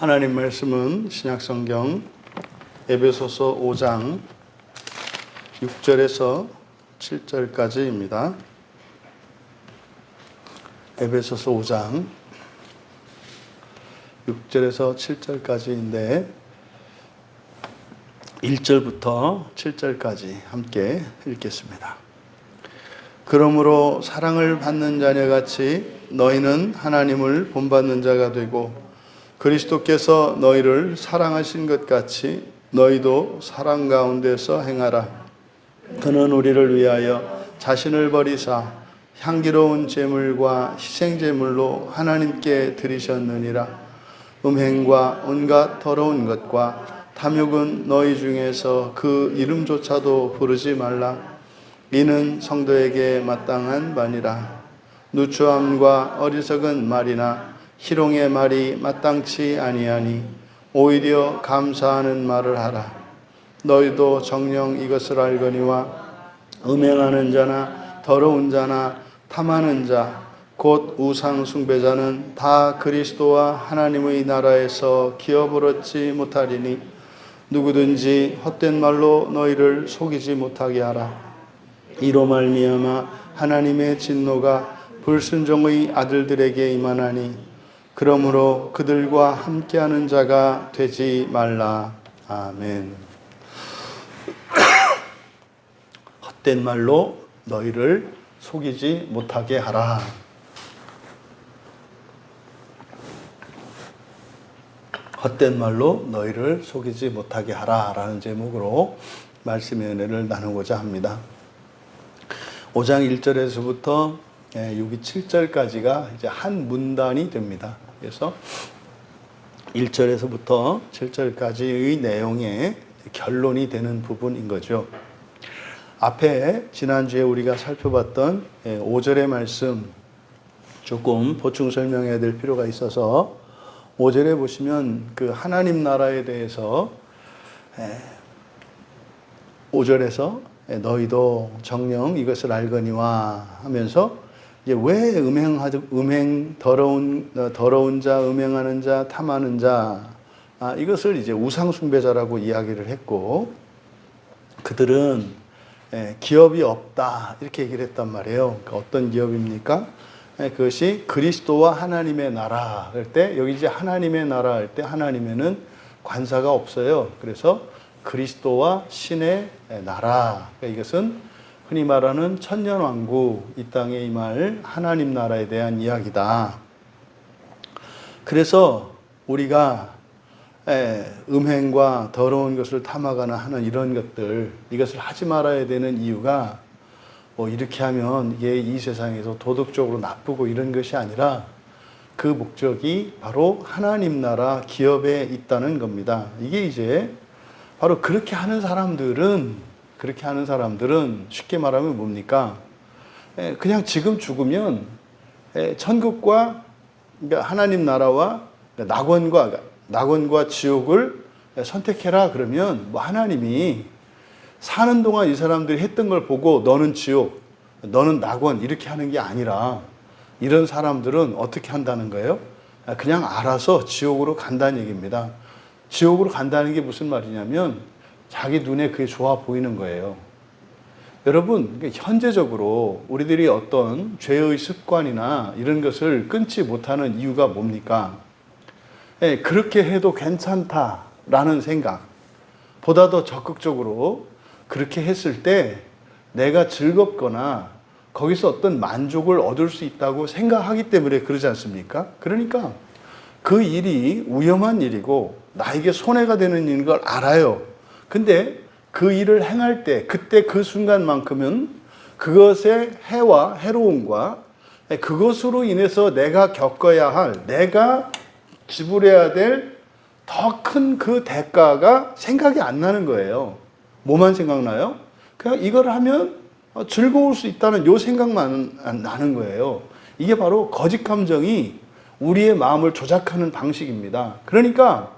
하나님 말씀은 신약성경 에베소서 5장 6절에서 7절까지입니다. 에베소서 5장 6절에서 7절까지인데 1절부터 7절까지 함께 읽겠습니다. 그러므로 사랑을 받는 자녀같이 너희는 하나님을 본받는 자가 되고 그리스도께서 너희를 사랑하신 것 같이 너희도 사랑 가운데서 행하라. 그는 우리를 위하여 자신을 버리사 향기로운 제물과 희생제물로 하나님께 드리셨느니라. 음행과 온갖 더러운 것과 탐욕은 너희 중에서 그 이름조차도 부르지 말라. 이는 성도에게 마땅한 바니라. 누추함과 어리석은 말이나 희롱의 말이 마땅치 아니하니 오히려 감사하는 말을 하라. 너희도 정녕 이것을 알거니와 음행하는 자나 더러운 자나 탐하는 자 곧 우상 숭배자는 다 그리스도와 하나님의 나라에서 기업을 얻지 못하리니 누구든지 헛된 말로 너희를 속이지 못하게 하라. 이로 말미암아 하나님의 진노가 불순종의 아들들에게 임하나니 그러므로 그들과 함께하는 자가 되지 말라. 아멘. 헛된 말로 너희를 속이지 못하게 하라. 헛된 말로 너희를 속이지 못하게 하라 라는 제목으로 말씀의 은혜를 나누고자 합니다. 5장 1절에서부터 6, 7절까지가 이제 한 문단이 됩니다. 그래서 1절에서부터 7절까지의 내용의 결론이 되는 부분인 거죠. 앞에 지난주에 우리가 살펴봤던 5절의 말씀 조금 보충 설명해야 될 필요가 있어서 5절에 보시면 그 하나님 나라에 대해서 5절에서 너희도 정녕 이것을 알거니와 하면서 이제 왜 더러운 자, 음행하는 자, 탐하는 자, 이것을 이제 우상 숭배자라고 이야기를 했고, 그들은 기업이 없다 이렇게 얘기를 했단 말이에요. 그러니까 어떤 기업입니까? 그것이 그리스도와 하나님의 나라 할 때, 여기 이제 하나님의 나라 할 때 하나님에는 관사가 없어요. 그래서 그리스도와 신의 나라. 그러니까 이것은 흔히 말하는 천년왕국, 이 땅에 임할 하나님 나라에 대한 이야기다. 그래서 우리가 음행과 더러운 것을 탐하거나 하는 이런 것들, 이것을 하지 말아야 되는 이유가 뭐 이렇게 하면 이게 이 세상에서 도덕적으로 나쁘고 이런 것이 아니라 그 목적이 바로 하나님 나라 기업에 있다는 겁니다. 이게 이제 바로 그렇게 하는 사람들은 쉽게 말하면 뭡니까? 그냥 지금 죽으면 천국과 그러니까 하나님 나라와 낙원과 지옥을 선택해라 그러면 뭐 하나님이 사는 동안 이 사람들이 했던 걸 보고 너는 지옥, 너는 낙원 이렇게 하는 게 아니라 이런 사람들은 어떻게 한다는 거예요? 그냥 알아서 지옥으로 간다는 얘기입니다. 지옥으로 간다는 게 무슨 말이냐면 자기 눈에 그게 좋아 보이는 거예요. 여러분, 현재적으로 우리들이 어떤 죄의 습관이나 이런 것을 끊지 못하는 이유가 뭡니까? 그렇게 해도 괜찮다라는 생각, 보다 더 적극적으로 그렇게 했을 때 내가 즐겁거나 거기서 어떤 만족을 얻을 수 있다고 생각하기 때문에 그러지 않습니까? 그러니까 그 일이 위험한 일이고 나에게 손해가 되는 일인 걸 알아요. 근데 그 일을 행할 때 그때 그 순간만큼은 그것의 해와 해로움과 그것으로 인해서 내가 겪어야 할, 내가 지불해야 될 더 큰 그 대가가 생각이 안 나는 거예요. 뭐만 생각나요? 그냥 이걸 하면 즐거울 수 있다는 요 생각만 나는 거예요. 이게 바로 거짓 감정이 우리의 마음을 조작하는 방식입니다. 그러니까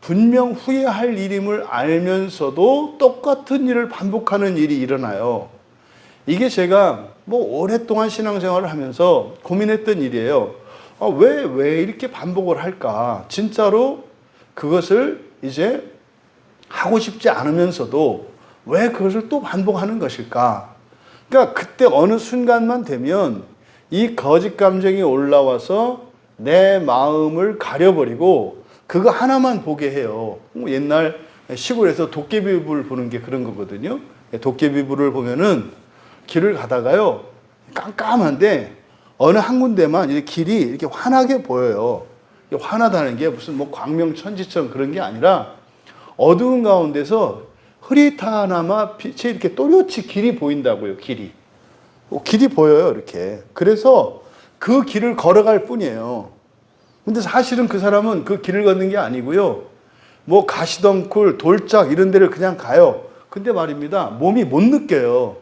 분명 후회할 일임을 알면서도 똑같은 일을 반복하는 일이 일어나요. 이게 제가 뭐 오랫동안 신앙생활을 하면서 고민했던 일이에요. 왜 이렇게 반복을 할까? 진짜로 그것을 이제 하고 싶지 않으면서도 왜 그것을 또 반복하는 것일까? 그러니까 그때 어느 순간만 되면 이 거짓 감정이 올라와서 내 마음을 가려버리고 그거 하나만 보게 해요. 옛날 시골에서 도깨비불 보는 게 그런 거거든요. 도깨비불을 보면은 길을 가다가요, 깜깜한데 어느 한 군데만 이렇게 길이 이렇게 환하게 보여요. 환하다는 게 무슨 뭐 광명천지처럼 그런 게 아니라 어두운 가운데서 흐릿하나마 빛이 이렇게 또렷이 길이 보인다고요. 길이 보여요. 이렇게. 그래서 그 길을 걸어갈 뿐이에요. 근데 사실은 그 사람은 그 길을 걷는 게 아니고요, 뭐 가시덩굴, 돌짝 이런 데를 그냥 가요. 근데 말입니다, 몸이 못 느껴요.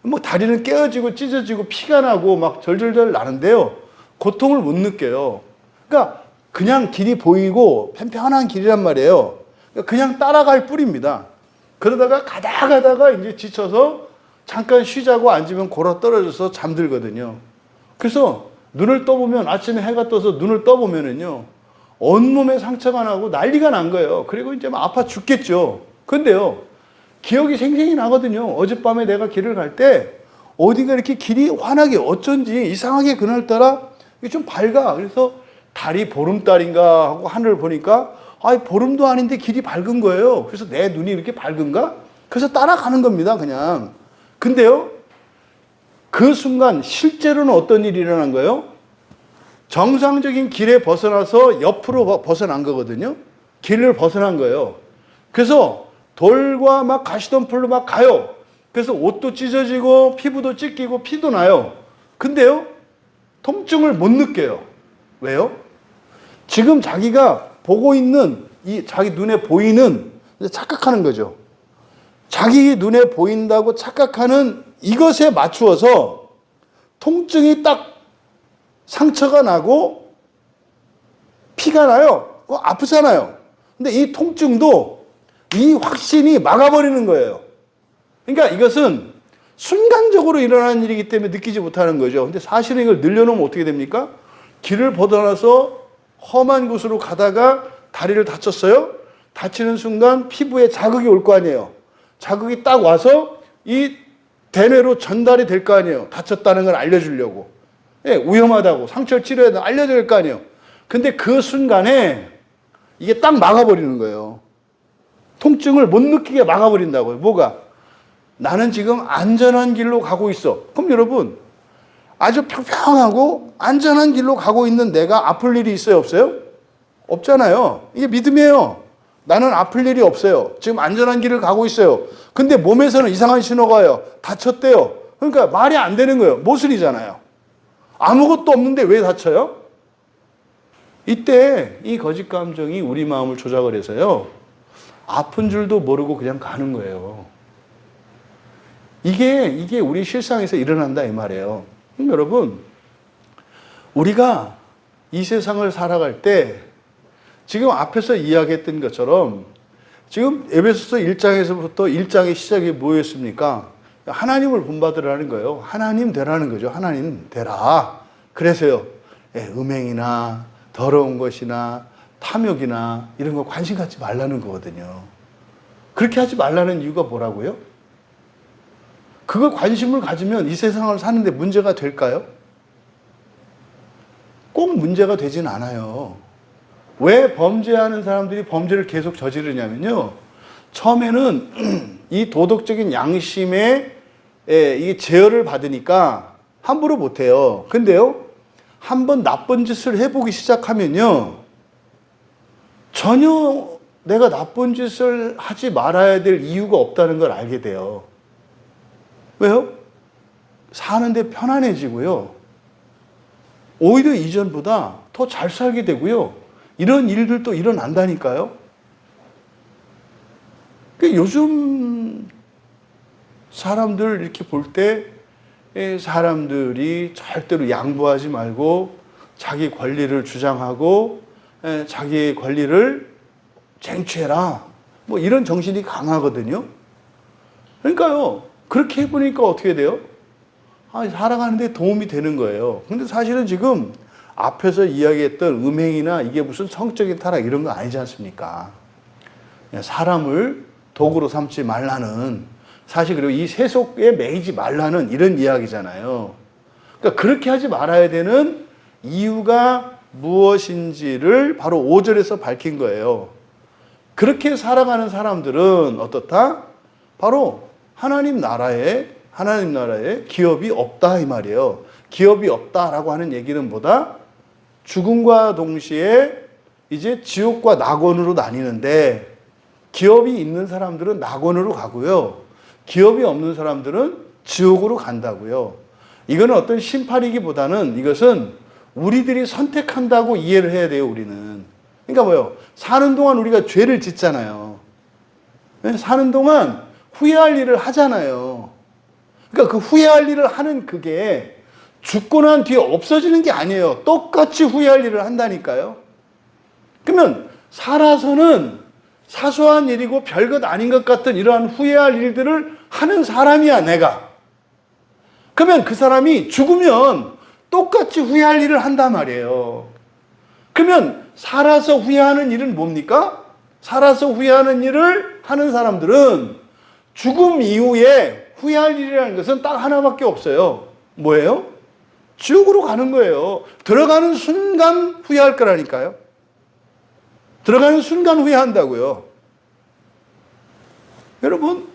뭐 다리는 깨어지고 찢어지고 피가 나고 막 절절절 나는데요, 고통을 못 느껴요. 그러니까 그냥 길이 보이고 편편한 길이란 말이에요. 그냥 따라갈 뿐입니다. 그러다가 가다가 이제 지쳐서 잠깐 쉬자고 앉으면 골아 떨어져서 잠들거든요. 그래서 눈을 떠보면, 아침에 해가 떠서 눈을 떠보면은요, 온몸에 상처가 나고 난리가 난 거예요. 그리고 이제 막 아파 죽겠죠. 근데요, 기억이 생생히 나거든요. 어젯밤에 내가 길을 갈 때 어디가 이렇게 길이 환하게, 어쩐지 이상하게 그날따라 좀 밝아. 그래서 달이 보름달인가 하고 하늘을 보니까 보름도 아닌데 길이 밝은 거예요. 그래서 내 눈이 이렇게 밝은가? 그래서 따라가는 겁니다, 그냥. 근데요, 그 순간 실제로는 어떤 일이 일어난 거예요? 정상적인 길에 벗어나서 옆으로 벗어난 거거든요. 길을 벗어난 거예요. 그래서 돌과 막 가시덤불로 막 가요. 그래서 옷도 찢어지고 피부도 찢기고 피도 나요. 근데요, 통증을 못 느껴요. 왜요? 지금 자기가 보고 있는, 이 자기 눈에 보이는, 착각하는 거죠. 자기 눈에 보인다고 착각하는 이것에 맞추어서 통증이 딱 상처가 나고 피가 나요. 아프잖아요. 근데 이 통증도 이 확신이 막아버리는 거예요. 그러니까 이것은 순간적으로 일어나는 일이기 때문에 느끼지 못하는 거죠. 근데 사실은 이걸 늘려놓으면 어떻게 됩니까? 길을 벗어나서 험한 곳으로 가다가 다리를 다쳤어요. 다치는 순간 피부에 자극이 올 거 아니에요. 자극이 딱 와서 이 대뇌로 전달이 될 거 아니에요. 다쳤다는 걸 알려주려고. 위험하다고, 상처를 치료해야 돼, 알려줘야 될 거 아니에요. 근데 그 순간에 이게 딱 막아버리는 거예요. 통증을 못 느끼게 막아버린다고요. 뭐가? 나는 지금 안전한 길로 가고 있어. 그럼 여러분, 아주 평평하고 안전한 길로 가고 있는 내가 아플 일이 있어요, 없어요? 없잖아요. 이게 믿음이에요. 나는 아플 일이 없어요. 지금 안전한 길을 가고 있어요. 근데 몸에서는 이상한 신호가 와요. 다쳤대요. 그러니까 말이 안 되는 거예요. 모순이잖아요. 아무것도 없는데 왜 다쳐요? 이때 이 거짓 감정이 우리 마음을 조작을 해서요, 아픈 줄도 모르고 그냥 가는 거예요. 이게 우리 실상에서 일어난다 이 말이에요. 여러분, 우리가 이 세상을 살아갈 때 지금 앞에서 이야기했던 것처럼 지금 에베소서 1장에서부터 1장의 시작이 뭐였습니까? 하나님을 본받으라는 거예요. 하나님 되라는 거죠. 하나님 되라. 그래서요, 음행이나 더러운 것이나 탐욕이나 이런 거 관심 갖지 말라는 거거든요. 그렇게 하지 말라는 이유가 뭐라고요? 그거 관심을 가지면 이 세상을 사는데 문제가 될까요? 꼭 문제가 되진 않아요. 왜 범죄하는 사람들이 범죄를 계속 저지르냐면요, 처음에는 이 도덕적인 양심에 이게 제어를 받으니까 함부로 못해요. 근데요, 한번 나쁜 짓을 해보기 시작하면요, 전혀 내가 나쁜 짓을 하지 말아야 될 이유가 없다는 걸 알게 돼요. 왜요? 사는데 편안해지고요, 오히려 이전보다 더 잘 살게 되고요, 이런 일들도 일어난다니까요. 요즘 사람들 이렇게 볼 때 사람들이 절대로 양보하지 말고 자기 권리를 주장하고 자기의 권리를 쟁취해라, 뭐 이런 정신이 강하거든요. 그러니까요, 그렇게 해보니까 어떻게 돼요? 살아가는데 도움이 되는 거예요. 근데 사실은 지금 앞에서 이야기했던 음행이나 이게 무슨 성적인 타락 이런 거 아니지 않습니까? 사람을 도구로 삼지 말라는, 사실 그리고 이 세속에 매이지 말라는 이런 이야기잖아요. 그러니까 그렇게 하지 말아야 되는 이유가 무엇인지를 바로 5절에서 밝힌 거예요. 그렇게 살아가는 사람들은 어떻다? 바로 하나님 나라에 기업이 없다 이 말이에요. 기업이 없다라고 하는 얘기는 뭐다? 죽음과 동시에 이제 지옥과 낙원으로 나뉘는데, 기업이 있는 사람들은 낙원으로 가고요, 기업이 없는 사람들은 지옥으로 간다고요. 이거는 어떤 심판이기보다는 이것은 우리들이 선택한다고 이해를 해야 돼요, 우리는. 그러니까 뭐요? 사는 동안 우리가 죄를 짓잖아요. 사는 동안 후회할 일을 하잖아요. 그러니까 그 후회할 일을 하는 그게 죽고 난 뒤에 없어지는 게 아니에요. 똑같이 후회할 일을 한다니까요. 그러면 살아서는 사소한 일이고 별것 아닌 것 같은 이러한 후회할 일들을 하는 사람이야, 내가. 그러면 그 사람이 죽으면 똑같이 후회할 일을 한단 말이에요. 그러면 살아서 후회하는 일은 뭡니까? 살아서 후회하는 일을 하는 사람들은 죽음 이후에 후회할 일이라는 것은 딱 하나밖에 없어요. 뭐예요? 지옥으로 가는 거예요. 들어가는 순간 후회할 거라니까요. 들어가는 순간 후회한다고요. 여러분,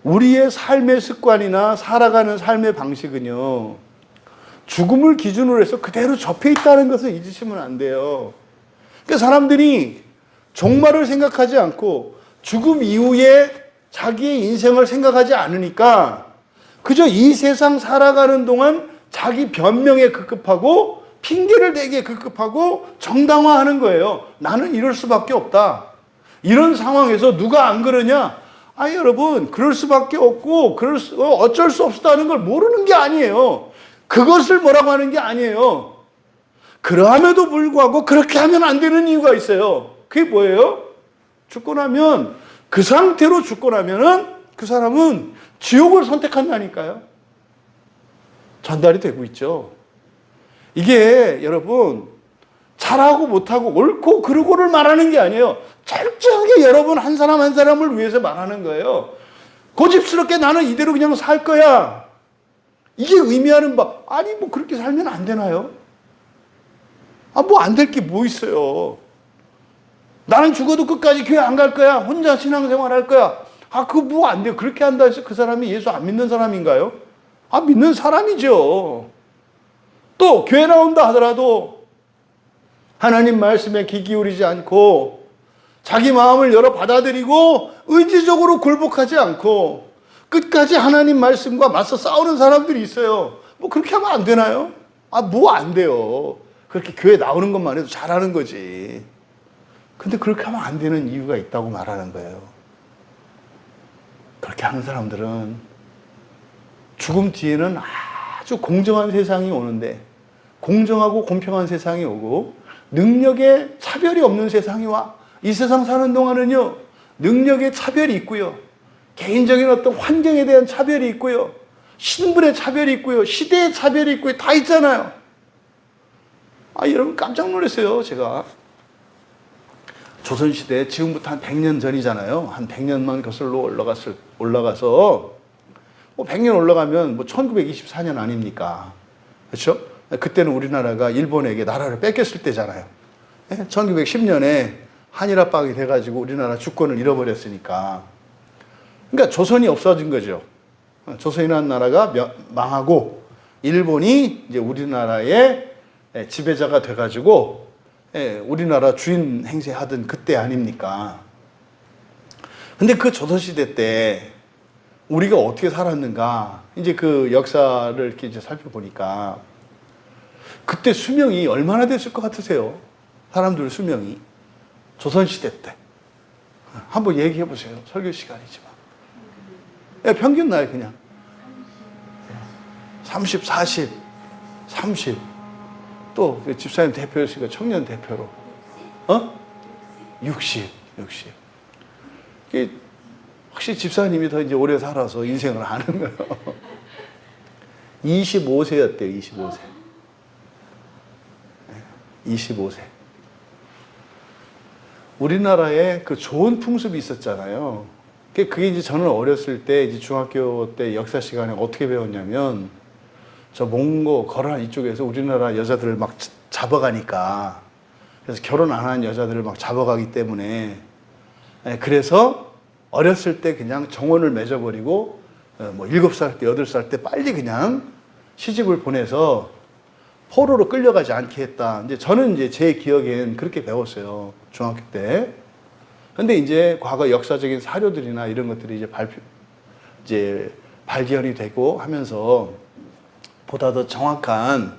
우리의 삶의 습관이나 살아가는 삶의 방식은요, 죽음을 기준으로 해서 그대로 접해 있다는 것을 잊으시면 안 돼요. 그러니까 사람들이 종말을 생각하지 않고 죽음 이후에 자기의 인생을 생각하지 않으니까 그저 이 세상 살아가는 동안 자기 변명에 급급하고 핑계를 대기에 급급하고 정당화하는 거예요. 나는 이럴 수밖에 없다. 이런 상황에서 누가 안 그러냐? 여러분, 그럴 수밖에 없고 어쩔 수 없다는 걸 모르는 게 아니에요. 그것을 뭐라고 하는 게 아니에요. 그러함에도 불구하고 그렇게 하면 안 되는 이유가 있어요. 그게 뭐예요? 죽고 나면, 그 상태로 죽고 나면은 그 사람은 지옥을 선택한다니까요. 전달이 되고 있죠. 이게 여러분, 잘하고 못하고 옳고 그르고를 말하는 게 아니에요. 철저하게 여러분 한 사람 한 사람을 위해서 말하는 거예요. 고집스럽게 나는 이대로 그냥 살 거야. 이게 의미하는 바, 아니 뭐 그렇게 살면 안 되나요? 뭐 안 될 게 뭐 있어요. 나는 죽어도 끝까지 교회 안 갈 거야. 혼자 신앙생활 할 거야. 그거 뭐 안 돼요. 그렇게 한다 해서 그 사람이 예수 안 믿는 사람인가요? 믿는 사람이죠. 또 교회 나온다 하더라도 하나님 말씀에 귀 기울이지 않고 자기 마음을 열어 받아들이고 의지적으로 굴복하지 않고 끝까지 하나님 말씀과 맞서 싸우는 사람들이 있어요. 뭐 그렇게 하면 안 되나요? 뭐 안 돼요. 그렇게 교회 나오는 것만 해도 잘하는 거지. 근데 그렇게 하면 안 되는 이유가 있다고 말하는 거예요. 그렇게 하는 사람들은 죽음 뒤에는 아주 공정한 세상이 오는데, 공정하고 공평한 세상이 오고 능력에 차별이 없는 세상이 와. 이 세상 사는 동안은요, 능력에 차별이 있고요, 개인적인 어떤 환경에 대한 차별이 있고요, 신분의 차별이 있고요, 시대의 차별이 있고요, 다 있잖아요. 여러분 깜짝 놀랐어요. 제가 조선시대, 지금부터 한 100년 전이잖아요. 한 100년만 거슬러 올라가서 100년 올라가면 1924년 아닙니까? 그렇죠? 그때는 우리나라가 일본에게 나라를 뺏겼을 때잖아요. 1910년에 한일합방이 돼가지고 우리나라 주권을 잃어버렸으니까. 그러니까 조선이 없어진 거죠. 조선이라는 나라가 망하고 일본이 이제 우리나라의 지배자가 돼가지고 우리나라 주인 행세하던 그때 아닙니까? 근데 그 조선시대 때 우리가 어떻게 살았는가, 이제 그 역사를 이렇게 이제 살펴보니까 그때 수명이 얼마나 됐을 것 같으세요? 사람들 수명이. 조선시대 때. 한번 얘기해 보세요. 설교 시간이지만. 평균 나이 그냥. 30, 40, 30. 또 집사님 대표였으니까 청년 대표로. 60. 이게 확실히 집사님이 더 이제 오래 살아서 인생을 아는 거예요. 25세였대요, 25세. 25세. 우리나라에 그 좋은 풍습이 있었잖아요. 그게 이제 저는 어렸을 때 이제 중학교 때 역사 시간에 어떻게 배웠냐면 저 몽고 거란 이쪽에서 우리나라 여자들을 막 잡아가니까 그래서 결혼 안 한 여자들을 막 잡아가기 때문에 그래서 어렸을 때 그냥 정원을 맺어버리고 뭐 7살 때 8살 때 빨리 그냥 시집을 보내서 포로로 끌려가지 않게 했다. 이제 저는 이제 제 기억엔 그렇게 배웠어요. 중학교 때. 근데 이제 과거 역사적인 사료들이나 이런 것들이 이제 발견이 되고 하면서 보다 더 정확한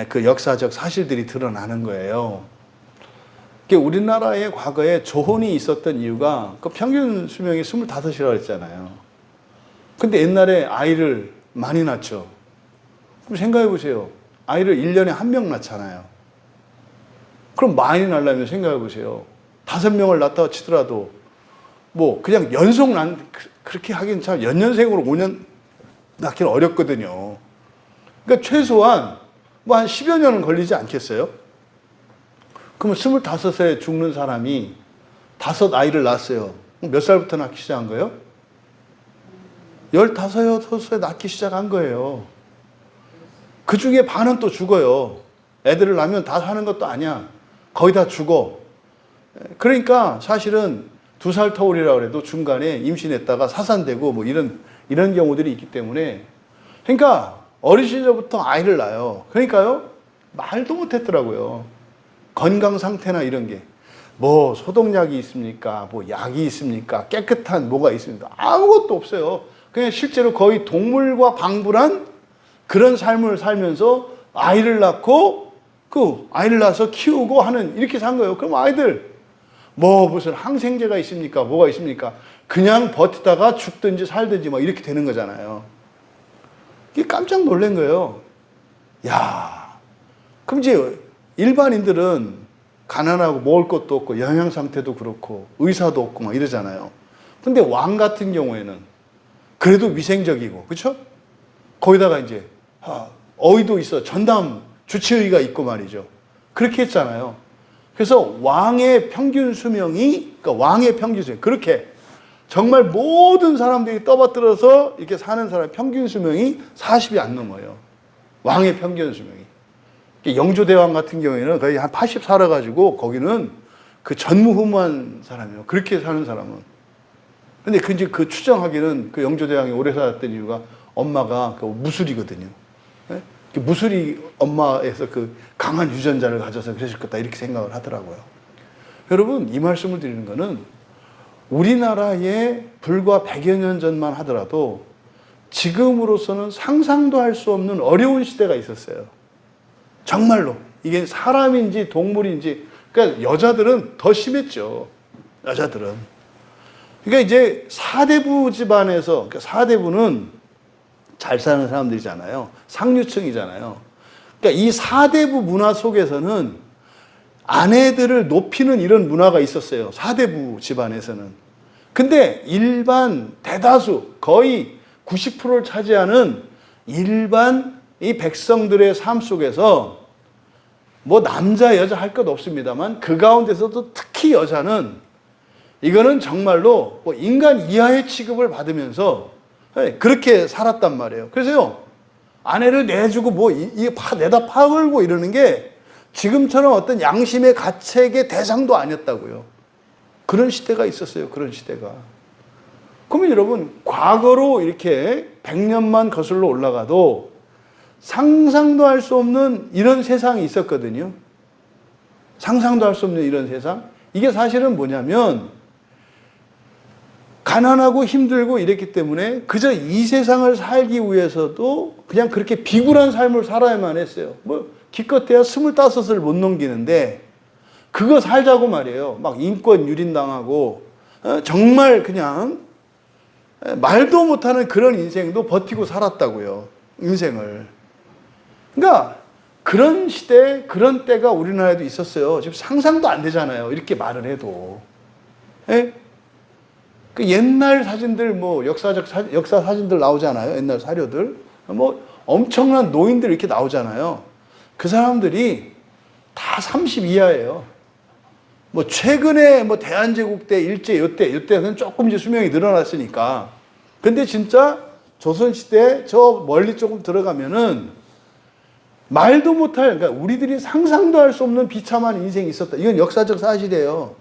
그 역사적 사실들이 드러나는 거예요. 우리나라의 과거에 조혼이 있었던 이유가 그 평균 수명이 25이라고 했잖아요. 근데 옛날에 아이를 많이 낳죠. 그럼 생각해 보세요. 아이를 1년에 1명 낳잖아요. 그럼 많이 낳으려면 생각해 보세요. 5명을 낳다 치더라도 뭐 그냥 연속 그렇게 하긴 참 연년생으로 5년 낳기는 어렵거든요. 그러니까 최소한 뭐 한 10여 년은 걸리지 않겠어요? 그러면 25세 죽는 사람이 5 아이를 낳았어요. 몇 살부터 낳기 시작한 거예요? 15, 6세 낳기 시작한 거예요. 그 중에 반은 또 죽어요. 애들을 낳으면 다 사는 것도 아니야. 거의 다 죽어. 그러니까 사실은 2살 터울이라고 해도 중간에 임신했다가 사산되고 뭐 이런 경우들이 있기 때문에 그러니까 어린 시절부터 아이를 낳아요. 그러니까요, 말도 못했더라고요. 건강 상태나 이런 게. 뭐 소독약이 있습니까? 뭐 약이 있습니까? 깨끗한 뭐가 있습니까? 아무것도 없어요. 그냥 실제로 거의 동물과 방불한 그런 삶을 살면서 아이를 낳고 그 아이를 낳아서 키우고 하는 이렇게 산 거예요. 그럼 아이들 뭐 무슨 항생제가 있습니까? 뭐가 있습니까? 그냥 버티다가 죽든지 살든지 막 이렇게 되는 거잖아요. 이게 깜짝 놀란 거예요. 야, 그럼 이제 일반인들은 가난하고 먹을 것도 없고 영양 상태도 그렇고 의사도 없고 막 이러잖아요. 근데 왕 같은 경우에는 그래도 위생적이고, 그렇죠? 거기다가 이제 어의도 있어. 전담 주치의가 있고 말이죠. 그렇게 했잖아요. 그래서 왕의 평균 수명이, 그러니까 왕의 평균 수명, 그렇게 정말 모든 사람들이 떠받들어서 이렇게 사는 사람의 평균 수명이 40이 안 넘어요. 왕의 평균 수명이. 영조대왕 같은 경우에는 거의 한 80 살아가지고 거기는 그 전무후무한 사람이에요. 그렇게 사는 사람은. 근데 그 추정하기는 그 영조대왕이 오래 살았던 이유가 엄마가 그 무술이거든요. 네? 무술이 엄마에서 그 강한 유전자를 가져서 그랬을 거다 이렇게 생각을 하더라고요. 여러분, 이 말씀을 드리는 거는 우리나라에 불과 100여 년 전만 하더라도 지금으로서는 상상도 할 수 없는 어려운 시대가 있었어요. 정말로. 이게 사람인지 동물인지. 그러니까 여자들은 더 심했죠. 여자들은. 그러니까 이제 사대부 집안에서, 그러니까 사대부는 잘 사는 사람들이잖아요. 상류층이잖아요. 그러니까 이 사대부 문화 속에서는 아내들을 높이는 이런 문화가 있었어요. 사대부 집안에서는. 근데 일반 대다수, 거의 90%를 차지하는 일반 이 백성들의 삶 속에서 뭐 남자, 여자 할 것 없습니다만 그 가운데서도 특히 여자는 이거는 정말로 뭐 인간 이하의 취급을 받으면서 그렇게 살았단 말이에요. 그래서요, 아내를 내주고 뭐 내다 파걸고 이러는 게 지금처럼 어떤 양심의 가책의 대상도 아니었다고요. 그런 시대가 있었어요. 그런 시대가. 그러면 여러분, 과거로 이렇게 100년만 거슬러 올라가도 상상도 할 수 없는 이런 세상이 있었거든요. 상상도 할 수 없는 이런 세상. 이게 사실은 뭐냐면 가난하고 힘들고 이랬기 때문에 그저 이 세상을 살기 위해서도 그냥 그렇게 비굴한 삶을 살아야만 했어요. 뭐 기껏해야 25을 못 넘기는데 그거 살자고 말이에요. 막 인권 유린당하고 정말 그냥 말도 못하는 그런 인생도 버티고 살았다고요. 인생을. 그러니까 그런 시대, 그런 때가 우리나라에도 있었어요. 지금 상상도 안 되잖아요. 이렇게 말을 해도. 예? 그 옛날 사진들, 뭐 역사 사진들 나오잖아요. 옛날 사료들. 뭐 엄청난 노인들 이렇게 나오잖아요. 그 사람들이 다 30 이하예요. 뭐 최근에 뭐 대한제국 때 일제 요때는 조금 이제 수명이 늘어났으니까. 근데 진짜 조선시대 저 멀리 조금 들어가면은 말도 못할, 그러니까 우리들이 상상도 할 수 없는 비참한 인생이 있었다. 이건 역사적 사실이에요.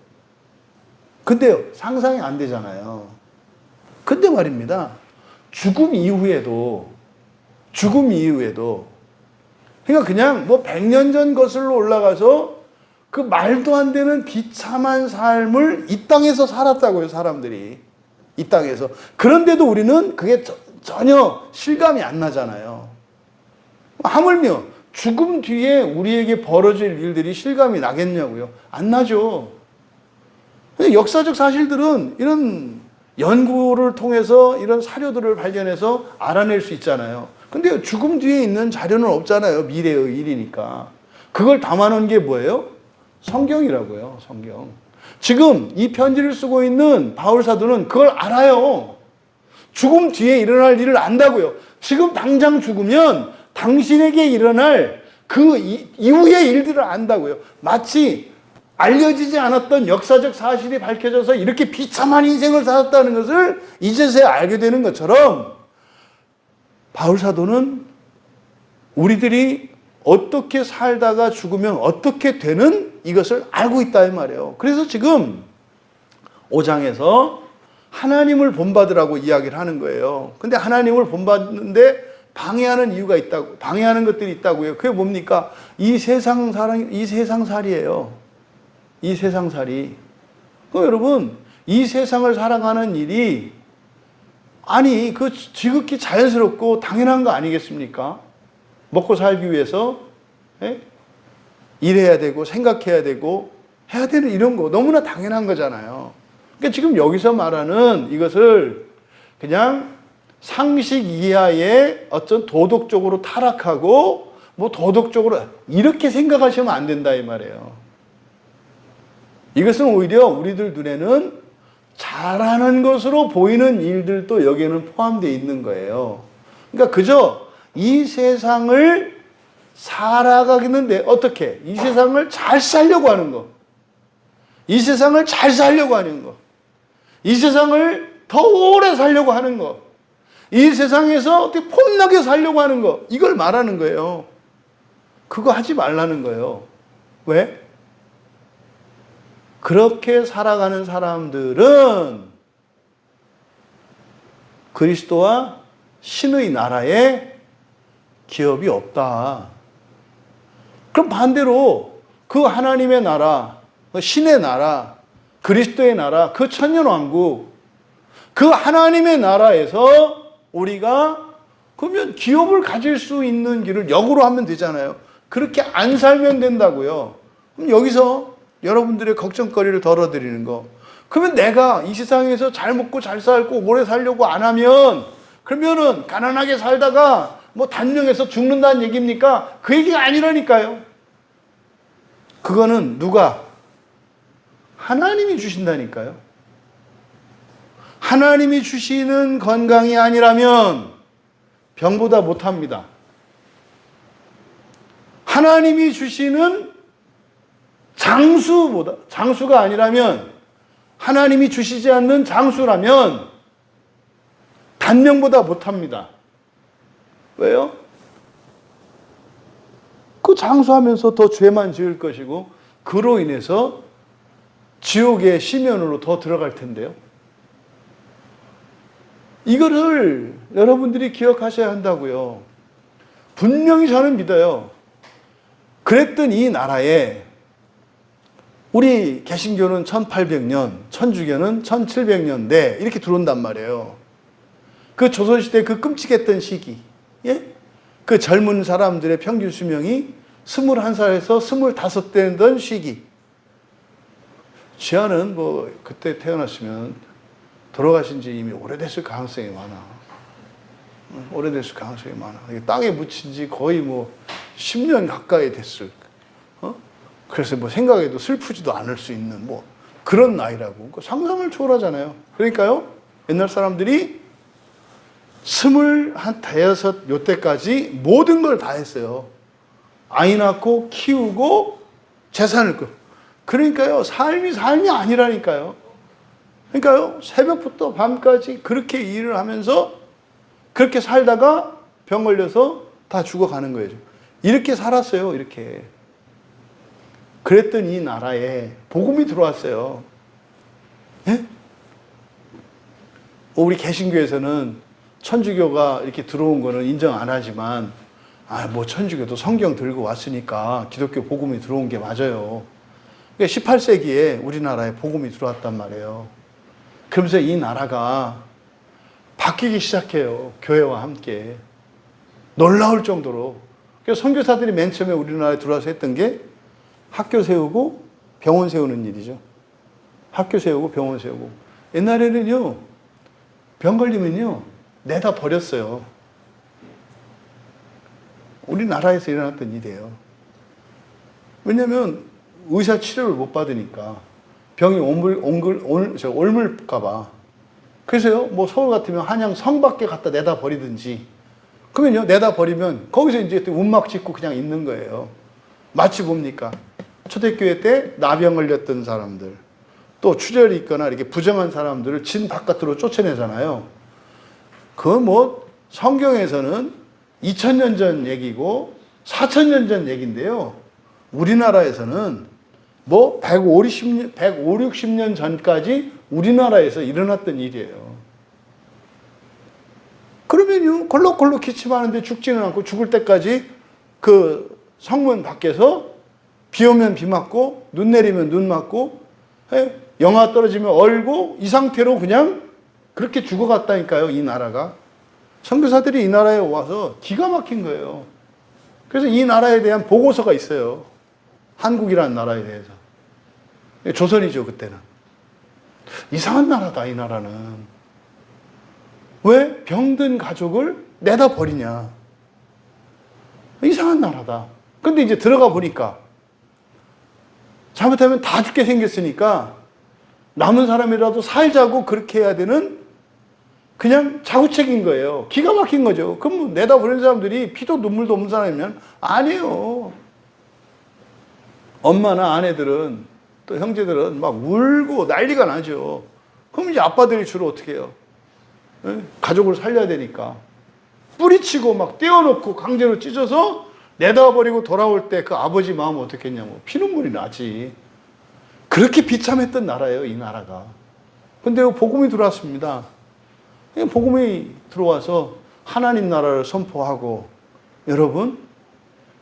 근데요, 상상이 안 되잖아요. 근데 말입니다. 죽음 이후에도, 그러니까 그냥 뭐 100년 전 거슬러 올라가서 그 말도 안 되는 비참한 삶을 이 땅에서 살았다고요, 사람들이. 이 땅에서. 그런데도 우리는 그게 전혀 실감이 안 나잖아요. 하물며 죽음 뒤에 우리에게 벌어질 일들이 실감이 나겠냐고요? 안 나죠. 역사적 사실들은 이런 연구를 통해서 이런 사료들을 발견해서 알아낼 수 있잖아요. 근데 죽음 뒤에 있는 자료는 없잖아요. 미래의 일이니까. 그걸 담아놓은 게 뭐예요? 성경이라고요. 성경. 지금 이 편지를 쓰고 있는 바울 사도는 그걸 알아요. 죽음 뒤에 일어날 일을 안다고요. 지금 당장 죽으면 당신에게 일어날 그 이후의 일들을 안다고요. 마치 알려지지 않았던 역사적 사실이 밝혀져서 이렇게 비참한 인생을 살았다는 것을 이제서야 알게 되는 것처럼 바울 사도는 우리들이 어떻게 살다가 죽으면 어떻게 되는 이것을 알고 있다 이 말이에요. 그래서 지금 5장에서 하나님을 본받으라고 이야기를 하는 거예요. 근데 하나님을 본받는데 방해하는 이유가 있다고, 방해하는 것들이 있다고요. 그게 뭡니까? 이 세상살이에요. 이 세상살이. 그럼 여러분, 이 세상을 살아가는 일이 아니 그 지극히 자연스럽고 당연한 거 아니겠습니까? 먹고 살기 위해서 일해야 되고 생각해야 되고 해야 되는 이런 거 너무나 당연한 거잖아요. 그러니까 지금 여기서 말하는 이것을 그냥 상식 이하의 어떤 도덕적으로 타락하고 뭐 도덕적으로 이렇게 생각하시면 안 된다 이 말이에요. 이것은 오히려 우리들 눈에는 잘하는 것으로 보이는 일들도 여기에는 포함되어 있는 거예요. 그러니까 그저 이 세상을 살아가겠는데 어떻게? 이 세상을 잘 살려고 하는 거. 이 세상을 잘 살려고 하는 거. 이 세상을 더 오래 살려고 하는 거. 이 세상에서 어떻게 폼나게 살려고 하는 거. 이걸 말하는 거예요. 그거 하지 말라는 거예요. 왜? 그렇게 살아가는 사람들은 그리스도와 신의 나라에 기업이 없다. 그럼 반대로 그 하나님의 나라, 그 신의 나라, 그리스도의 나라, 그 천년왕국, 그 하나님의 나라에서 우리가 그러면 기업을 가질 수 있는 길을 역으로 하면 되잖아요. 그렇게 안 살면 된다고요. 그럼 여기서 여러분들의 걱정거리를 덜어드리는 거. 그러면 내가 이 세상에서 잘 먹고 잘 살고 오래 살려고 안 하면 그러면은 가난하게 살다가 뭐 단명해서 죽는다는 얘기입니까? 그 얘기가 아니라니까요. 그거는 누가? 하나님이 주신다니까요. 하나님이 주시는 건강이 아니라면 병보다 못합니다. 하나님이 주시는 장수가 아니라면, 하나님이 주시지 않는 장수라면 단명보다 못합니다. 왜요? 그 장수하면서 더 죄만 지을 것이고 그로 인해서 지옥의 심연으로 더 들어갈 텐데요. 이거를 여러분들이 기억하셔야 한다고요. 분명히 저는 믿어요. 그랬던 이 나라에 우리 개신교는 1800년, 천주교는 1700년대 이렇게 들어온단 말이에요. 그 조선시대 그 끔찍했던 시기, 예? 그 젊은 사람들의 평균 수명이 21살에서 25 되던 시기. 지아는 뭐 그때 태어났으면 돌아가신 지 이미 오래됐을 가능성이 많아. 오래됐을 가능성이 많아. 땅에 묻힌 지 거의 뭐 10년 가까이 됐을. 그래서 뭐 생각해도 슬프지도 않을 수 있는 뭐 그런 나이라고. 상상을 초월하잖아요. 그러니까요, 옛날 사람들이 25, 요때까지 모든 걸 다 했어요. 아이 낳고 키우고 재산을 그러니까요, 삶이 아니라니까요. 그러니까요, 새벽부터 밤까지 그렇게 일을 하면서 그렇게 살다가 병 걸려서 다 죽어가는 거예요. 이렇게 살았어요, 이렇게. 그랬더니 이 나라에 복음이 들어왔어요. 예? 우리 개신교에서는 천주교가 이렇게 들어온 거는 인정 안 하지만, 뭐 천주교도 성경 들고 왔으니까 기독교 복음이 들어온 게 맞아요. 18세기에 우리나라에 복음이 들어왔단 말이에요. 그러면서 이 나라가 바뀌기 시작해요. 교회와 함께. 놀라울 정도로. 그래서 선교사들이 맨 처음에 우리나라에 들어와서 했던 게 학교 세우고 병원 세우는 일이죠. 학교 세우고 병원 세우고. 옛날에는요, 병 걸리면요, 내다 버렸어요. 우리나라에서 일어났던 일이에요. 왜냐면 의사 치료를 못 받으니까. 병이 옮을까봐. 그래서요, 뭐 서울 같으면 한양 성 밖에 갖다 내다 버리든지, 그러면요, 내다 버리면 거기서 이제 운막 짓고 그냥 있는 거예요. 마치 뭡니까? 초대교회 때 나병 걸렸던 사람들, 또 출혈이 있거나 이렇게 부정한 사람들을 진 바깥으로 쫓아내잖아요. 그건 뭐 성경에서는 2000년 전 얘기고 4000년 전 얘기인데요. 우리나라에서는 뭐 150년 전까지 우리나라에서 일어났던 일이에요. 그러면요, 걸럭걸럭 기침하는데 죽지는 않고 죽을 때까지 그 성문 밖에서 비 오면 비 맞고 눈 내리면 눈 맞고 영하 떨어지면 얼고 이 상태로 그냥 그렇게 죽어갔다니까요, 이 나라가. 선교사들이 이 나라에 와서 기가 막힌 거예요. 그래서 이 나라에 대한 보고서가 있어요. 한국이라는 나라에 대해서. 조선이죠, 그때는. 이상한 나라다, 이 나라는. 왜 병든 가족을 내다 버리냐. 이상한 나라다. 근데 이제 들어가 보니까 잘못하면 다 죽게 생겼으니까 남은 사람이라도 살자고 그렇게 해야 되는 그냥 자구책인 거예요. 기가 막힌 거죠. 그럼 뭐 내다 버리는 사람들이 피도 눈물도 없는 사람이면 아니에요. 엄마나 아내들은 또 형제들은 막 울고 난리가 나죠. 그럼 이제 아빠들이 주로 어떻게 해요? 가족을 살려야 되니까. 뿌리치고 막 떼어놓고 강제로 찢어서 내다 버리고 돌아올 때 그 아버지 마음은 어떻겠냐고. 피눈물이 나지. 그렇게 비참했던 나라예요, 이 나라가. 근데 복음이 들어왔습니다. 복음이 들어와서 하나님 나라를 선포하고, 여러분,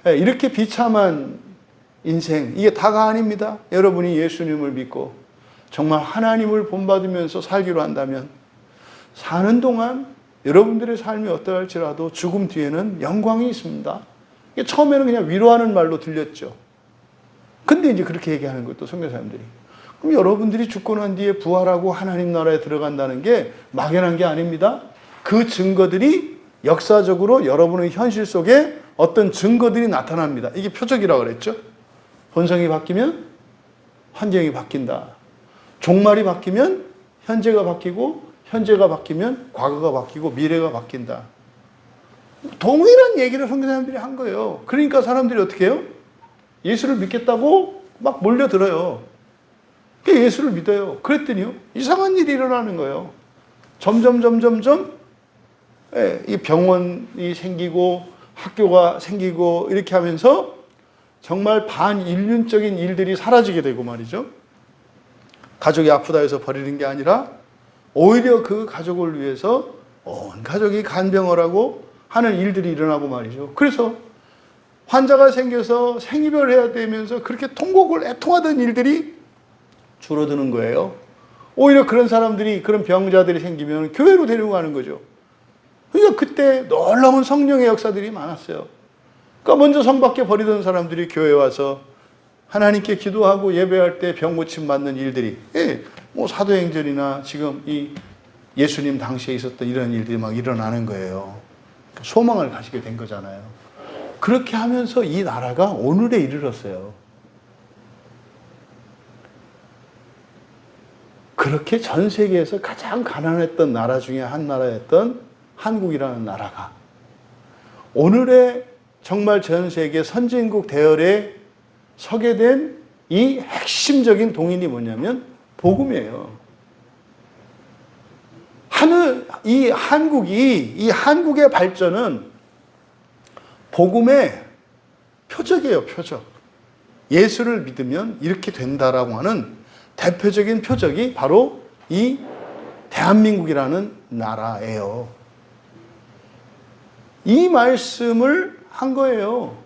이렇게 비참한 인생, 이게 다가 아닙니다. 여러분이 예수님을 믿고 정말 하나님을 본받으면서 살기로 한다면 사는 동안 여러분들의 삶이 어떠할지라도 죽음 뒤에는 영광이 있습니다. 처음에는 그냥 위로하는 말로 들렸죠. 근데 이제 그렇게 얘기하는 것도 선교사님들이. 그럼 여러분들이 죽고 난 뒤에 부활하고 하나님 나라에 들어간다는 게 막연한 게 아닙니다. 그 증거들이 역사적으로 여러분의 현실 속에 어떤 증거들이 나타납니다. 이게 표적이라고 그랬죠. 본성이 바뀌면 환경이 바뀐다. 종말이 바뀌면 현재가 바뀌고, 현재가 바뀌면 과거가 바뀌고, 미래가 바뀐다. 동일한 얘기를 선교사님들이 한 거예요. 그러니까 사람들이 어떻게 해요? 예수를 믿겠다고 막 몰려들어요. 예수를 믿어요. 그랬더니요, 이상한 일이 일어나는 거예요. 점점 이 병원이 생기고 학교가 생기고 이렇게 하면서 정말 반인륜적인 일들이 사라지게 되고 말이죠. 가족이 아프다 해서 버리는 게 아니라 오히려 그 가족을 위해서 온 가족이 간병을 하고 하는 일들이 일어나고 말이죠. 그래서 환자가 생겨서 생이별해야 되면서 그렇게 통곡을 애통하던 일들이 줄어드는 거예요. 오히려 그런 사람들이, 그런 병자들이 생기면 교회로 데리고 가는 거죠. 그러니까 그때 놀라운 성령의 역사들이 많았어요. 그러니까 먼저 성 밖에 버리던 사람들이 교회에 와서 하나님께 기도하고 예배할 때 병 고침 받는 일들이, 뭐 사도행전이나 지금 이 예수님 당시에 있었던 이런 일들이 막 일어나는 거예요. 소망을 가지게 된 거잖아요. 그렇게 하면서 이 나라가 오늘에 이르렀어요. 그렇게 전 세계에서 가장 가난했던 나라 중에 한 나라였던 한국이라는 나라가 오늘의 정말 전 세계 선진국 대열에 서게 된 이 핵심적인 동인이 뭐냐면 복음이에요. 이 한국의 발전은 복음의 표적이에요, 표적. 예수를 믿으면 이렇게 된다라고 하는 대표적인 표적이 바로 이 대한민국이라는 나라예요. 이 말씀을 한 거예요.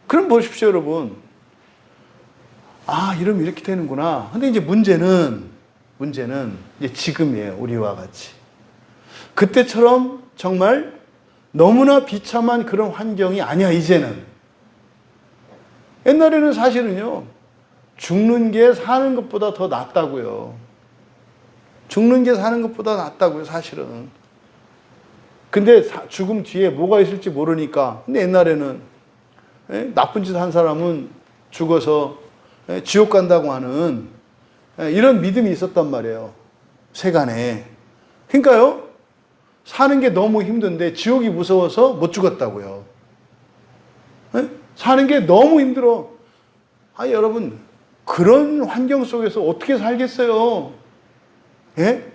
그럼 보십시오, 여러분. 아, 이러면 이렇게 되는구나. 근데 이제 문제는 이제 지금이에요, 우리와 같이. 그때처럼 정말 너무나 비참한 그런 환경이 아니야, 이제는. 옛날에는 사실은요, 죽는 게 사는 것보다 더 낫다고요. 죽는 게 사는 것보다 낫다고요, 사실은. 근데 죽음 뒤에 뭐가 있을지 모르니까. 근데 옛날에는 나쁜 짓 한 사람은 죽어서 지옥 간다고 하는 이런 믿음이 있었단 말이에요. 세간에. 그러니까요, 사는 게 너무 힘든데 지옥이 무서워서 못 죽었다고요. 사는 게 너무 힘들어. 아, 여러분, 그런 환경 속에서 어떻게 살겠어요? 예?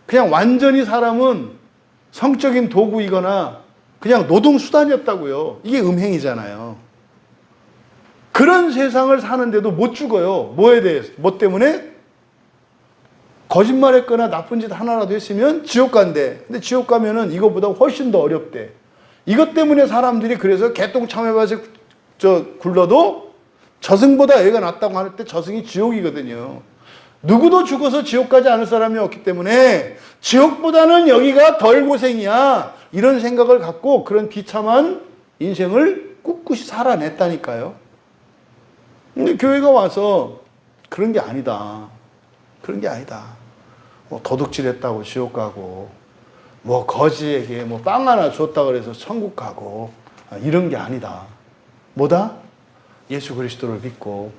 그냥 완전히 사람은 성적인 도구이거나 그냥 노동수단이었다고요. 이게 음행이잖아요. 그런 세상을 사는데도 못 죽어요. 뭐에 대해서? 뭐 때문에? 거짓말했거나 나쁜 짓 하나라도 했으면 지옥 간대. 근데 지옥 가면은 이거보다 훨씬 더 어렵대. 이것 때문에 사람들이 그래서 개똥참외밭에 굴러도 저승보다 애가 낫다고 할 때 저승이 지옥이거든요. 누구도 죽어서 지옥 가지 않을 사람이 없기 때문에 지옥보다는 여기가 덜 고생이야. 이런 생각을 갖고 그런 비참한 인생을 꿋꿋이 살아냈다니까요. 근데 교회가 와서 그런 게 아니다. 그런 게 아니다. 뭐 도둑질 했다고 지옥 가고, 뭐 거지에게 뭐 빵 하나 줬다 그래서 천국 가고, 이런 게 아니다. 뭐다? 예수 그리스도를 믿고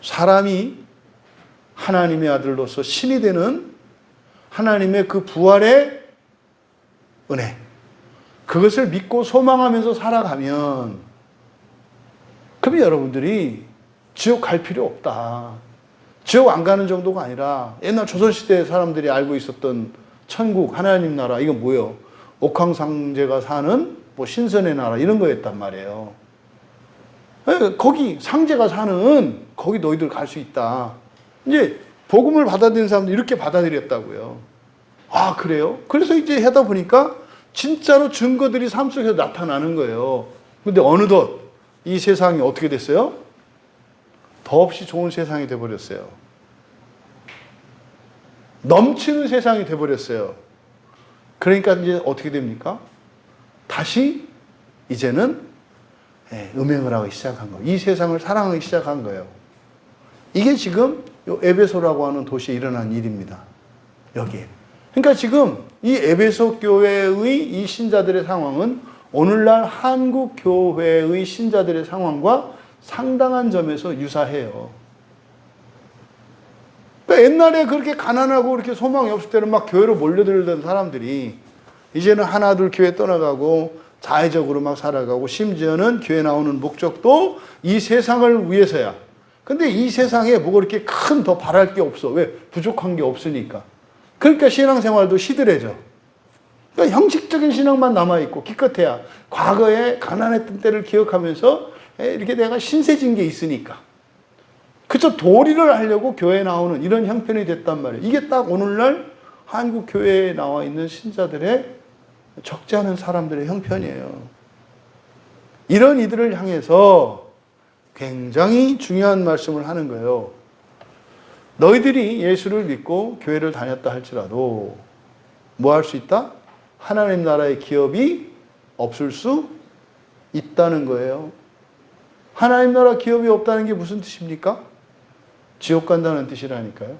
사람이 하나님의 아들로서 신이 되는 하나님의 그 부활의 은혜, 그것을 믿고 소망하면서 살아가면, 그러면 여러분들이 지옥 갈 필요 없다. 지옥 안 가는 정도가 아니라 옛날 조선시대 사람들이 알고 있었던 천국, 하나님 나라, 이건 뭐예요? 옥황상제가 사는 뭐 신선의 나라, 이런 거였단 말이에요. 거기 상제가 사는 거기 너희들 갈 수 있다. 이제 복음을 받아들인 사람들 이렇게 받아들였다고요. 아, 그래요? 그래서 이제 하다 보니까 진짜로 증거들이 삶 속에서 나타나는 거예요. 근데 어느덧 이 세상이 어떻게 됐어요? 더없이 좋은 세상이 돼버렸어요. 넘치는 세상이 돼버렸어요. 그러니까 이제 어떻게 됩니까? 다시 이제는 음행을 하기 시작한 거예요. 이 세상을 사랑하기 시작한 거예요. 이게 지금 에베소라고 하는 도시에 일어난 일입니다. 여기에. 그러니까 지금 이 에베소 교회의 이 신자들의 상황은 오늘날 한국 교회의 신자들의 상황과 상당한 점에서 유사해요. 그러니까 옛날에 그렇게 가난하고 그렇게 소망이 없을 때는 막 교회로 몰려들던 사람들이 이제는 하나둘 교회 떠나가고 자의적으로 막 살아가고, 심지어는 교회 나오는 목적도 이 세상을 위해서야. 근데 이 세상에 뭐가 그렇게 큰 더 바랄 게 없어. 왜? 부족한 게 없으니까. 그러니까 신앙생활도 시들해져. 그러니까 형식적인 신앙만 남아있고, 기껏해야 과거에 가난했던 때를 기억하면서 이렇게 내가 신세진 게 있으니까. 그쵸? 도리를 하려고 교회에 나오는 이런 형편이 됐단 말이에요. 이게 딱 오늘날 한국 교회에 나와 있는 신자들의 적지 않은 사람들의 형편이에요. 이런 이들을 향해서 굉장히 중요한 말씀을 하는 거예요. 너희들이 예수를 믿고 교회를 다녔다 할지라도 뭐 할 수 있다? 하나님 나라의 기업이 없을 수 있다는 거예요. 하나님 나라 기업이 없다는 게 무슨 뜻입니까? 지옥 간다는 뜻이라니까요.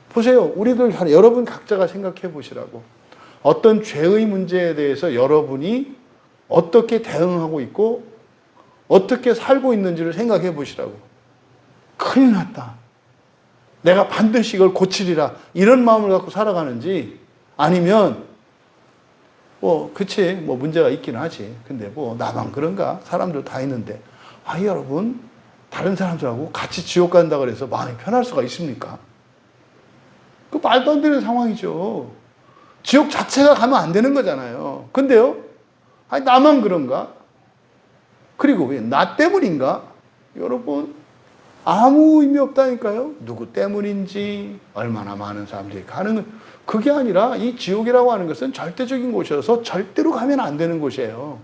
보세요. 우리들, 여러분 각자가 생각해 보시라고. 어떤 죄의 문제에 대해서 여러분이 어떻게 대응하고 있고 어떻게 살고 있는지를 생각해 보시라고. 큰일 났다. 내가 반드시 이걸 고치리라. 이런 마음을 갖고 살아가는지, 아니면 그치, 문제가 있긴 하지. 근데 나만 그런가? 사람들 다 있는데. 여러분, 다른 사람들하고 같이 지옥 간다 그래서 마음이 편할 수가 있습니까? 그 말도 안 되는 상황이죠. 지옥 자체가 가면 안 되는 거잖아요. 근데요, 나만 그런가? 그리고 왜 나 때문인가? 여러분, 아무 의미 없다니까요. 누구 때문인지, 얼마나 많은 사람들이 가는, 그게 아니라 이 지옥이라고 하는 것은 절대적인 곳이어서 절대로 가면 안 되는 곳이에요.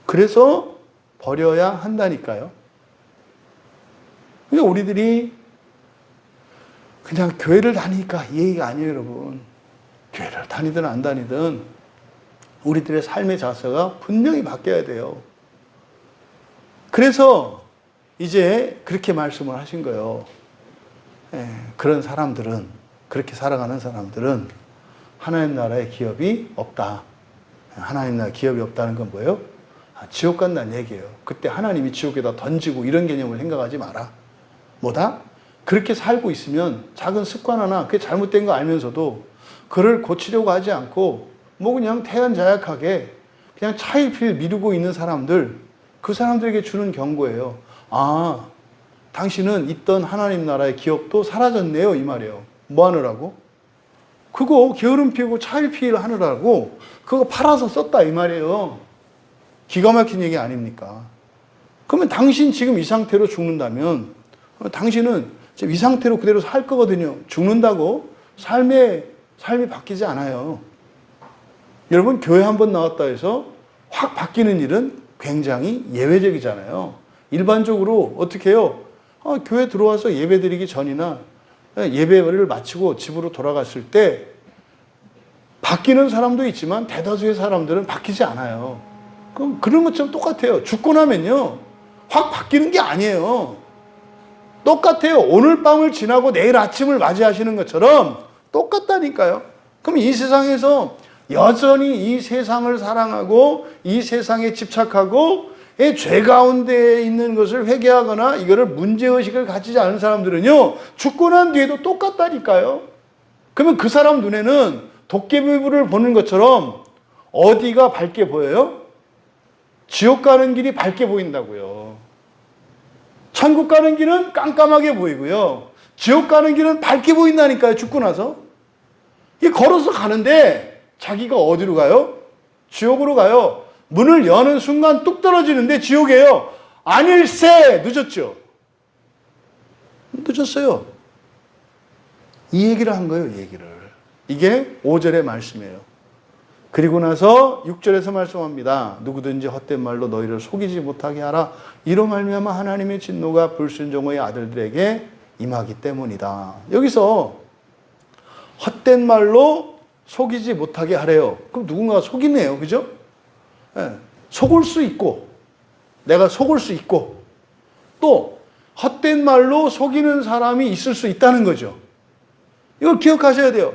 그래서 버려야 한다니까요. 그러니까 우리들이 그냥 교회를 다니니까 이 얘기가 아니에요, 여러분. 교회를 다니든 안 다니든 우리들의 삶의 자세가 분명히 바뀌어야 돼요. 그래서 이제 그렇게 말씀을 하신 거예요. 그런 사람들은, 그렇게 살아가는 사람들은 하나님 나라의 기업이 없다. 하나님 나라의 기업이 없다는 건 뭐예요? 지옥 간다는 얘기예요. 그때 하나님이 지옥에다 던지고 이런 개념을 생각하지 마라. 뭐다? 그렇게 살고 있으면 작은 습관 하나, 그게 잘못된 거 알면서도 그를 고치려고 하지 않고 그냥 태연자약하게 그냥 차일피일 미루고 있는 사람들, 그 사람들에게 주는 경고예요. 당신은 있던 하나님 나라의 기업도 사라졌네요, 이 말이에요. 뭐 하느라고? 그거 게으름 피우고 차일피일 하느라고 그거 팔아서 썼다, 이 말이에요. 기가 막힌 얘기 아닙니까? 그러면 당신 지금 이 상태로 죽는다면 당신은 이 상태로 그대로 살 거거든요. 죽는다고 삶이 바뀌지 않아요. 여러분, 교회 한번 나왔다 해서 확 바뀌는 일은 굉장히 예외적이잖아요. 일반적으로 어떻게 해요? 교회 들어와서 예배 드리기 전이나 예배를 마치고 집으로 돌아갔을 때 바뀌는 사람도 있지만 대다수의 사람들은 바뀌지 않아요. 그럼 그런 것처럼 똑같아요. 죽고 나면요, 확 바뀌는 게 아니에요. 똑같아요. 오늘 밤을 지나고 내일 아침을 맞이하시는 것처럼 똑같다니까요. 그럼 이 세상에서 여전히 이 세상을 사랑하고 이 세상에 집착하고 죄 가운데 있는 것을 회개하거나 이거를 문제의식을 가지지 않은 사람들은요, 죽고 난 뒤에도 똑같다니까요. 그러면 그 사람 눈에는 도깨비불을 보는 것처럼 어디가 밝게 보여요? 지옥 가는 길이 밝게 보인다고요. 천국 가는 길은 깜깜하게 보이고요. 지옥 가는 길은 밝게 보인다니까요, 죽고 나서. 이 걸어서 가는데 자기가 어디로 가요? 지옥으로 가요. 문을 여는 순간 뚝 떨어지는데 지옥이에요. 아닐세! 늦었죠? 늦었어요. 이 얘기를 한 거예요, 이 얘기를. 이게 5절의 말씀이에요. 그리고 나서 6절에서 말씀합니다. 누구든지 헛된 말로 너희를 속이지 못하게 하라. 이로 말미암아 하나님의 진노가 불순종의 아들들에게 임하기 때문이다. 여기서 헛된 말로 속이지 못하게 하래요. 그럼 누군가가 속이네요. 그죠? 속을 수 있고, 내가 속을 수 있고, 또 헛된 말로 속이는 사람이 있을 수 있다는 거죠. 이걸 기억하셔야 돼요.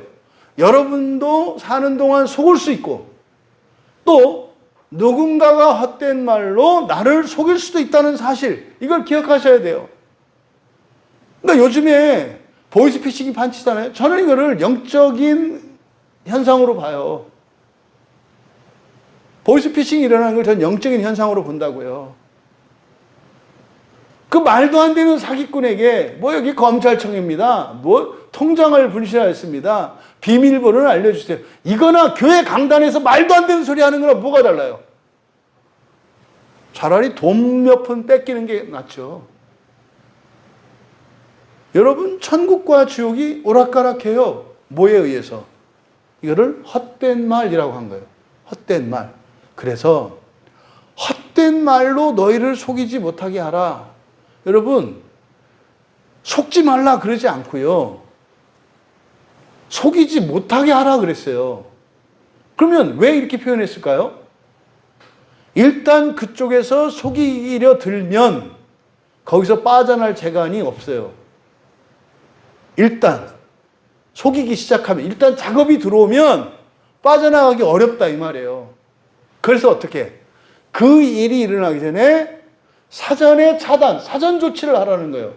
여러분도 사는 동안 속을 수 있고, 또 누군가가 헛된 말로 나를 속일 수도 있다는 사실, 이걸 기억하셔야 돼요. 그러니까 요즘에 보이스피싱이 판치잖아요. 저는 이거를 영적인 현상으로 봐요. 보이스피싱이 일어나는 걸 저는 영적인 현상으로 본다고요. 그 말도 안 되는 사기꾼에게 여기 검찰청입니다. 통장을 분실하였습니다. 비밀번호를 알려주세요. 이거나 교회 강단에서 말도 안 되는 소리 하는 거랑 뭐가 달라요? 차라리 돈 몇 푼 뺏기는 게 낫죠. 여러분, 천국과 지옥이 오락가락해요. 뭐에 의해서? 이거를 헛된 말이라고 한 거예요. 헛된 말. 그래서 헛된 말로 너희를 속이지 못하게 하라. 여러분, 속지 말라 그러지 않고요. 속이지 못하게 하라 그랬어요. 그러면 왜 이렇게 표현했을까요? 일단 그쪽에서 속이려 들면 거기서 빠져날 재간이 없어요. 일단 속이기 시작하면, 일단 작업이 들어오면 빠져나가기 어렵다 이 말이에요. 그래서 어떻게? 그 일이 일어나기 전에 사전에 차단, 사전 조치를 하라는 거예요.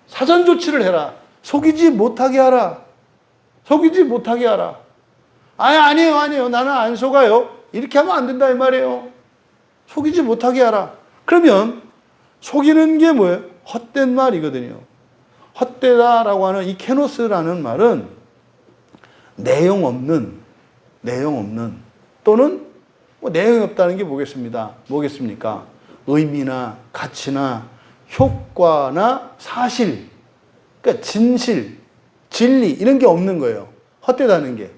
사전 조치를 해라. 속이지 못하게 하라. 속이지 못하게 하라. 아니에요, 아니에요. 나는 안 속아요. 이렇게 하면 안 된다 이 말이에요. 속이지 못하게 하라. 그러면 속이는 게 뭐예요? 헛된 말이거든요. 헛되다라고 하는 이 케노스라는 말은 내용 없는 또는 뭐 내용이 없다는 게 뭐겠습니까? 의미나 가치나 효과나 사실, 그러니까 진실, 진리 이런 게 없는 거예요. 헛되다는 게.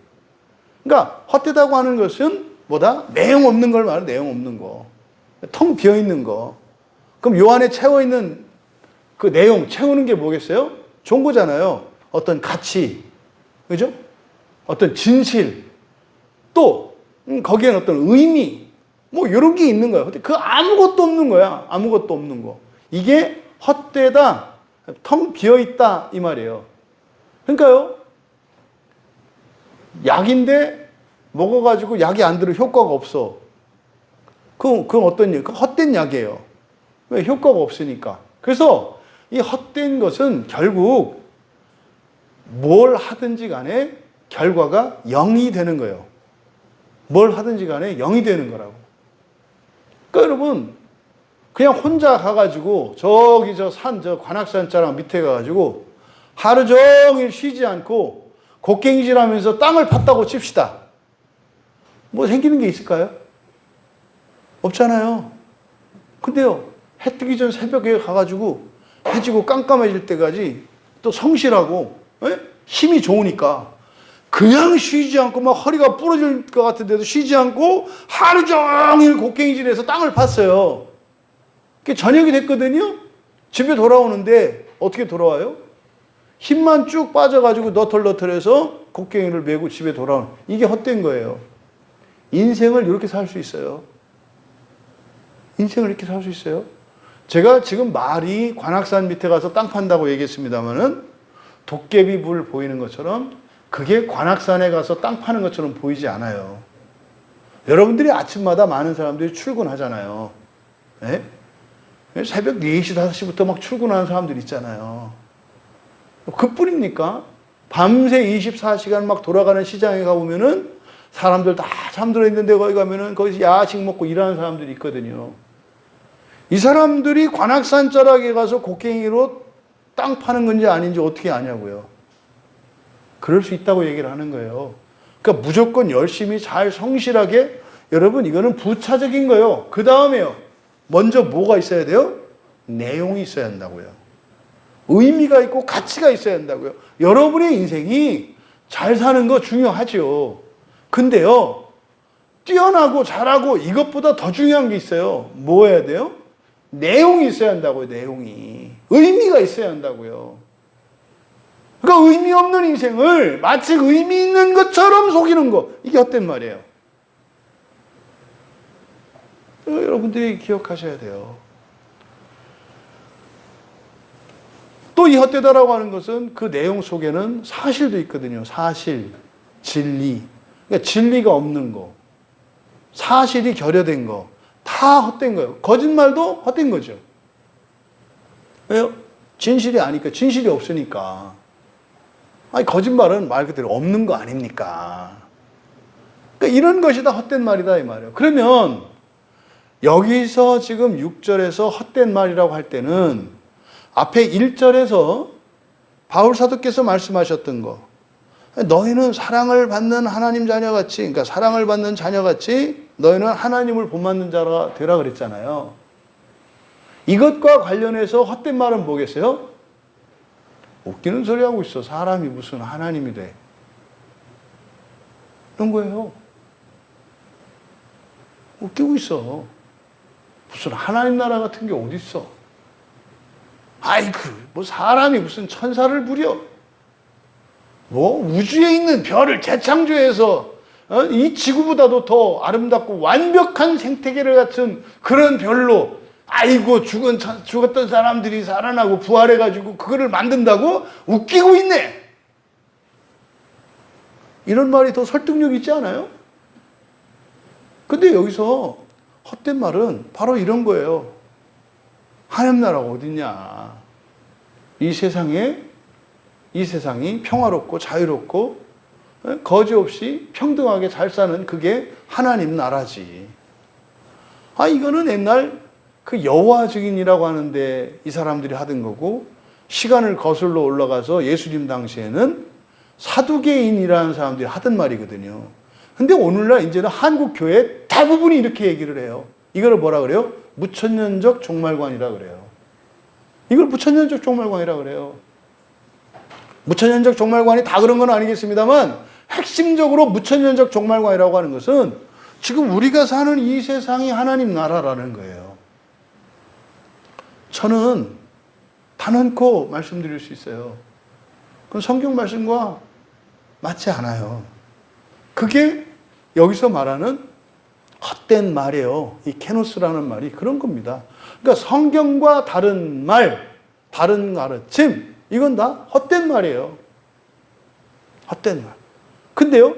그러니까 헛되다고 하는 것은 뭐다? 내용 없는 걸 말해. 내용 없는 거. 텅 비어 있는 거. 그럼 요 안에 채워 있는 그 내용 채우는 게 뭐겠어요? 좋은 거잖아요. 어떤 가치, 그죠? 어떤 진실, 또 거기에는 어떤 의미, 뭐 이런 게 있는 거예요. 그 아무것도 없는 거야. 아무것도 없는 거. 이게 헛되다, 텅 비어 있다 이 말이에요. 그러니까요. 약인데 먹어가지고 약이 안 들어 효과가 없어. 그건 어떤 약? 헛된 약이에요. 왜? 효과가 없으니까. 그래서 이 헛된 것은 결국 뭘 하든지 간에 결과가 0이 되는 거예요. 뭘 하든지 간에 0이 되는 거라고. 그러니까 여러분, 그냥 혼자 가가지고 저기 저 관악산 자락 밑에 가가지고 하루 종일 쉬지 않고 곡괭이질 하면서 땅을 팠다고 칩시다. 뭐 생기는 게 있을까요? 없잖아요. 근데요, 해 뜨기 전 새벽에 가가지고 해 지고 깜깜해질 때까지 또 성실하고 힘이 좋으니까 그냥 쉬지 않고 막 허리가 부러질 것 같은데도 쉬지 않고 하루 종일 곡괭이질해서 땅을 팠어요. 저녁이 됐거든요. 집에 돌아오는데 어떻게 돌아와요? 힘만 쭉 빠져가지고 너털너털해서 곡괭이를 메고 집에 돌아오는, 이게 헛된 거예요. 인생을 이렇게 살 수 있어요. 인생을 이렇게 살 수 있어요. 제가 지금 말이 관악산 밑에 가서 땅 판다고 얘기했습니다만은 도깨비 불 보이는 것처럼 그게 관악산에 가서 땅 파는 것처럼 보이지 않아요. 여러분들이 아침마다 많은 사람들이 출근하잖아요. 네? 새벽 4시, 5시부터 막 출근하는 사람들 있잖아요. 그뿐입니까? 밤새 24시간 막 돌아가는 시장에 가보면은 사람들 다 잠들어 있는데 거기 가면은 거기서 야식 먹고 일하는 사람들이 있거든요. 이 사람들이 관악산 자락에 가서 곡괭이로 땅 파는 건지 아닌지 어떻게 아냐고요. 그럴 수 있다고 얘기를 하는 거예요. 그러니까 무조건 열심히 잘 성실하게, 여러분 이거는 부차적인 거예요. 그 다음에요. 먼저 뭐가 있어야 돼요? 내용이 있어야 한다고요. 의미가 있고 가치가 있어야 한다고요. 여러분의 인생이 잘 사는 거 중요하죠. 근데요, 뛰어나고 잘하고 이것보다 더 중요한 게 있어요. 뭐 해야 돼요? 내용이 있어야 한다고요. 내용이. 의미가 있어야 한다고요. 그러니까 의미 없는 인생을 마치 의미 있는 것처럼 속이는 거, 이게 헛된 말이에요. 여러분들이 기억하셔야 돼요. 또 이 헛되다라고 하는 것은 그 내용 속에는 사실도 있거든요. 사실, 진리. 그러니까 진리가 없는 거, 사실이 결여된 거, 다 헛된 거예요. 거짓말도 헛된 거죠. 왜요? 진실이 아니까, 진실이 없으니까. 아니, 거짓말은 말 그대로 없는 거 아닙니까? 그러니까 이런 것이 다 헛된 말이다 이 말이에요. 그러면 여기서 지금 6절에서 헛된 말이라고 할 때는 앞에 1절에서 바울 사도께서 말씀하셨던 거, 너희는 사랑을 받는 하나님 자녀같이, 그러니까 사랑을 받는 자녀같이 너희는 하나님을 본받는 자가 되라 그랬잖아요. 이것과 관련해서 헛된 말은 뭐겠어요? 웃기는 소리 하고 있어. 사람이 무슨 하나님이 돼. 이런 거예요. 웃기고 있어. 무슨 하나님 나라 같은 게 어딨어. 아이고, 뭐 사람이 무슨 천사를 부려. 뭐 우주에 있는 별을 재창조해서 이 지구보다도 더 아름답고 완벽한 생태계를 갖춘 그런 별로, 아이고 죽었던 사람들이 살아나고 부활해가지고 그거를 만든다고? 웃기고 있네. 이런 말이 더 설득력 있지 않아요? 근데 여기서 헛된 말은 바로 이런 거예요. 하나님 나라가 어딨냐. 이 세상이 평화롭고 자유롭고 거지 없이 평등하게 잘 사는 그게 하나님 나라지. 이거는 옛날 그 여호와 증인이라고 하는데 이 사람들이 하던 거고, 시간을 거슬러 올라가서 예수님 당시에는 사두개인이라는 사람들이 하던 말이거든요. 근데 오늘날 이제는 한국 교회 대부분이 이렇게 얘기를 해요. 이걸 뭐라 그래요? 무천년적 종말관이라 그래요. 이걸 무천년적 종말관이라 그래요. 무천년적 종말관이 다 그런 건 아니겠습니다만, 핵심적으로 무천년적 종말관이라고 하는 것은 지금 우리가 사는 이 세상이 하나님 나라라는 거예요. 저는 단언코 말씀드릴 수 있어요. 그건 성경 말씀과 맞지 않아요. 그게 여기서 말하는 헛된 말이에요. 이 케노스라는 말이 그런 겁니다. 그러니까 성경과 다른 말, 다른 가르침, 이건 다 헛된 말이에요. 헛된 말. 근데요,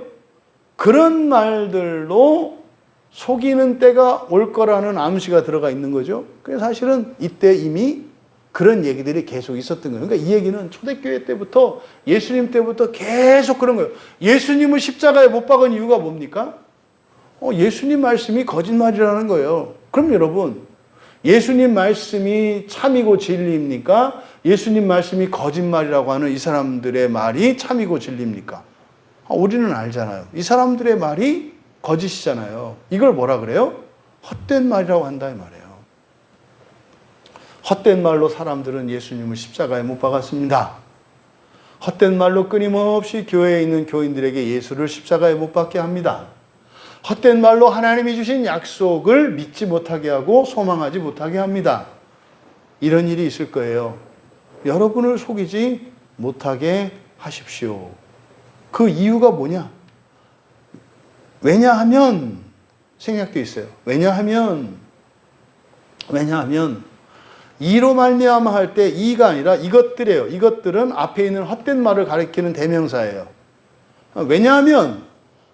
그런 말들로 속이는 때가 올 거라는 암시가 들어가 있는 거죠. 그래서 사실은 이때 이미 그런 얘기들이 계속 있었던 거예요. 그러니까 이 얘기는 초대교회 때부터, 예수님 때부터 계속 그런 거예요. 예수님을 십자가에 못 박은 이유가 뭡니까? 예수님 말씀이 거짓말이라는 거예요. 그럼 여러분, 예수님 말씀이 참이고 진리입니까? 예수님 말씀이 거짓말이라고 하는 이 사람들의 말이 참이고 진리입니까? 우리는 알잖아요. 이 사람들의 말이 거짓이잖아요. 이걸 뭐라 그래요? 헛된 말이라고 한다 이 말이에요. 헛된 말로 사람들은 예수님을 십자가에 못 박았습니다. 헛된 말로 끊임없이 교회에 있는 교인들에게 예수를 십자가에 못 박게 합니다. 헛된 말로 하나님이 주신 약속을 믿지 못하게 하고 소망하지 못하게 합니다. 이런 일이 있을 거예요. 여러분을 속이지 못하게 하십시오. 그 이유가 뭐냐? 왜냐하면 생각도 있어요. 왜냐하면 이로 말미암아 할 때 이가 아니라 이것들이에요. 이것들은 앞에 있는 헛된 말을 가리키는 대명사예요. 왜냐하면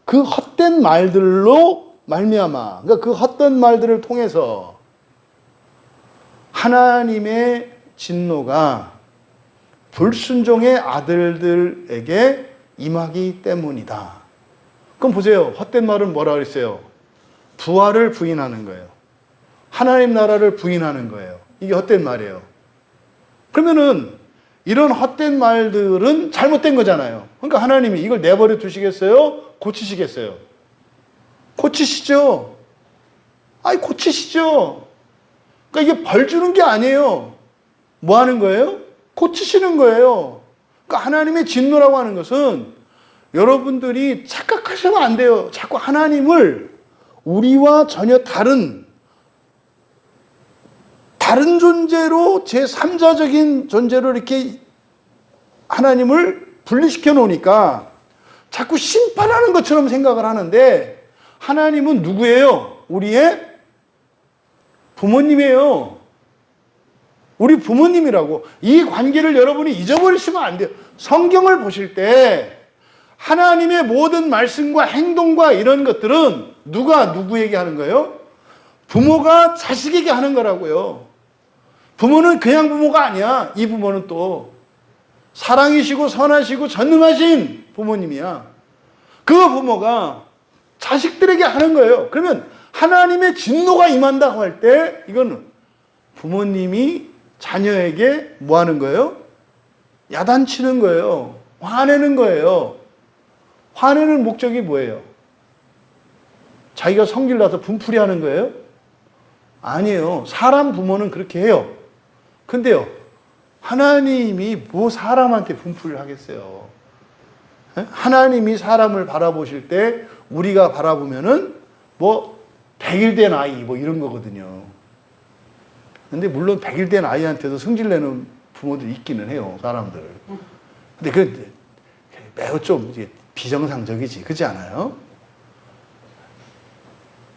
그 헛된 말들로 말미암아, 그러니까 그 헛된 말들을 통해서 하나님의 진노가 불순종의 아들들에게 임하기 때문이다. 그럼 보세요. 헛된 말은 뭐라 그랬어요? 부활을 부인하는 거예요. 하나님 나라를 부인하는 거예요. 이게 헛된 말이에요. 그러면은 이런 헛된 말들은 잘못된 거잖아요. 그러니까 하나님이 이걸 내버려 두시겠어요? 고치시겠어요? 고치시죠. 고치시죠. 그러니까 이게 벌 주는 게 아니에요. 뭐 하는 거예요? 고치시는 거예요. 그러니까 하나님의 진노라고 하는 것은 여러분들이 착각하시면 안 돼요. 자꾸 하나님을 우리와 전혀 다른 존재로, 제3자적인 존재로 이렇게 하나님을 분리시켜 놓으니까 자꾸 심판하는 것처럼 생각을 하는데, 하나님은 누구예요? 우리의 부모님이에요. 우리 부모님이라고. 이 관계를 여러분이 잊어버리시면 안 돼요. 성경을 보실 때 하나님의 모든 말씀과 행동과 이런 것들은 누가 누구에게 하는 거예요? 부모가 자식에게 하는 거라고요. 부모는 그냥 부모가 아니야. 이 부모는 또 사랑이시고 선하시고 전능하신 부모님이야. 그 부모가 자식들에게 하는 거예요. 그러면 하나님의 진노가 임한다고 할 때 이거는 부모님이 자녀에게 뭐 하는 거예요? 야단치는 거예요. 화내는 거예요. 화내는 목적이 뭐예요? 자기가 성질 나서 분풀이 하는 거예요? 아니에요. 사람 부모는 그렇게 해요. 근데요, 하나님이 뭐 사람한테 분풀을 하겠어요? 하나님이 사람을 바라보실 때 우리가 바라보면은 뭐 100일 된 아이 뭐 이런 거거든요. 근데 물론 100일 된 아이한테도 성질내는 부모들이 있기는 해요, 사람들. 근데 그 매우 좀 비정상적이지, 그렇지 않아요?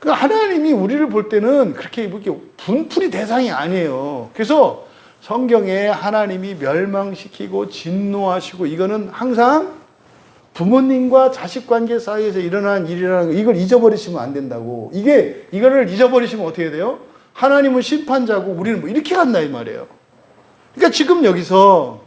그 하나님이 우리를 볼 때는 그렇게 분풀이 대상이 아니에요. 그래서 성경에 하나님이 멸망시키고 진노하시고 이거는 항상 부모님과 자식 관계 사이에서 일어난 일이라는 거, 이걸 잊어버리시면 안 된다고. 이거를 잊어버리시면 어떻게 돼요? 하나님은 심판자고 우리는 뭐 이렇게 간다 이 말이에요. 그러니까 지금 여기서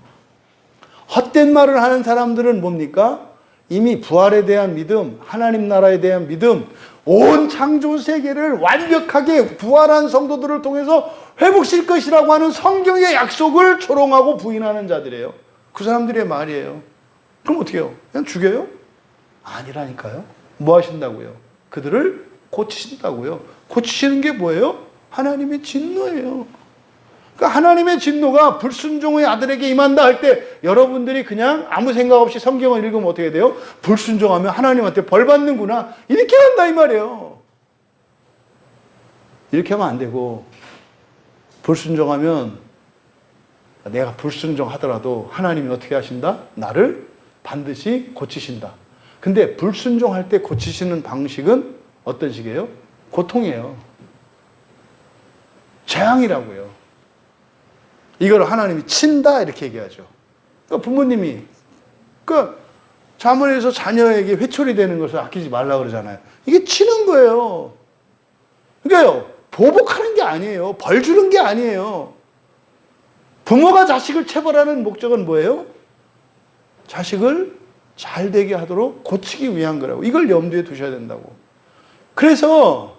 헛된 말을 하는 사람들은 뭡니까? 이미 부활에 대한 믿음, 하나님 나라에 대한 믿음, 온 창조 세계를 완벽하게 부활한 성도들을 통해서 회복시킬 것이라고 하는 성경의 약속을 조롱하고 부인하는 자들이에요. 그 사람들의 말이에요. 그럼 어떻게 해요? 그냥 죽여요? 아니라니까요. 뭐 하신다고요? 그들을 고치신다고요. 고치시는 게 뭐예요? 하나님의 진노예요. 그러니까 하나님의 진노가 불순종의 아들에게 임한다 할 때 여러분들이 그냥 아무 생각 없이 성경을 읽으면 어떻게 돼요? 불순종하면 하나님한테 벌 받는구나. 이렇게 한다 이 말이에요. 이렇게 하면 안 되고, 불순종하면 내가 불순종하더라도 하나님이 어떻게 하신다? 나를 반드시 고치신다. 근데 불순종할 때 고치시는 방식은 어떤 식이에요? 고통이에요. 재앙이라고요. 이걸 하나님이 친다 이렇게 얘기하죠. 그러니까 부모님이 자문에서 자녀에게 회초리 되는 것을 아끼지 말라 그러잖아요. 이게 치는 거예요. 그러니까요, 보복하는 게 아니에요. 벌 주는 게 아니에요. 부모가 자식을 체벌하는 목적은 뭐예요? 자식을 잘 되게 하도록 고치기 위한 거라고. 이걸 염두에 두셔야 된다고. 그래서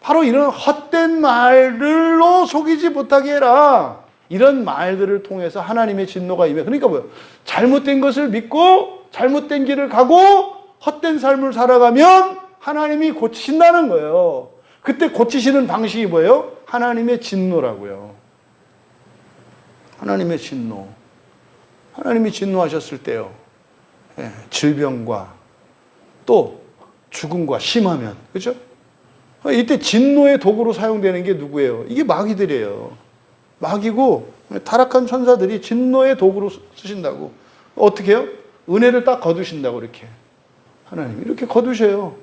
바로 이런 헛된 말들로 속이지 못하게 해라. 이런 말들을 통해서 하나님의 진노가 임해. 그러니까 뭐예요? 잘못된 것을 믿고 잘못된 길을 가고 헛된 삶을 살아가면 하나님이 고치신다는 거예요. 그때 고치시는 방식이 뭐예요? 하나님의 진노라고요. 하나님의 진노. 하나님이 진노하셨을 때요. 질병과 또 죽음과 심하면, 그렇죠? 이때 진노의 도구로 사용되는 게 누구예요? 이게 마귀들이에요. 마귀고 타락한 천사들이 진노의 도구로 쓰신다고. 어떻게 해요? 은혜를 딱 거두신다고 이렇게. 하나님 이렇게 거두셔요.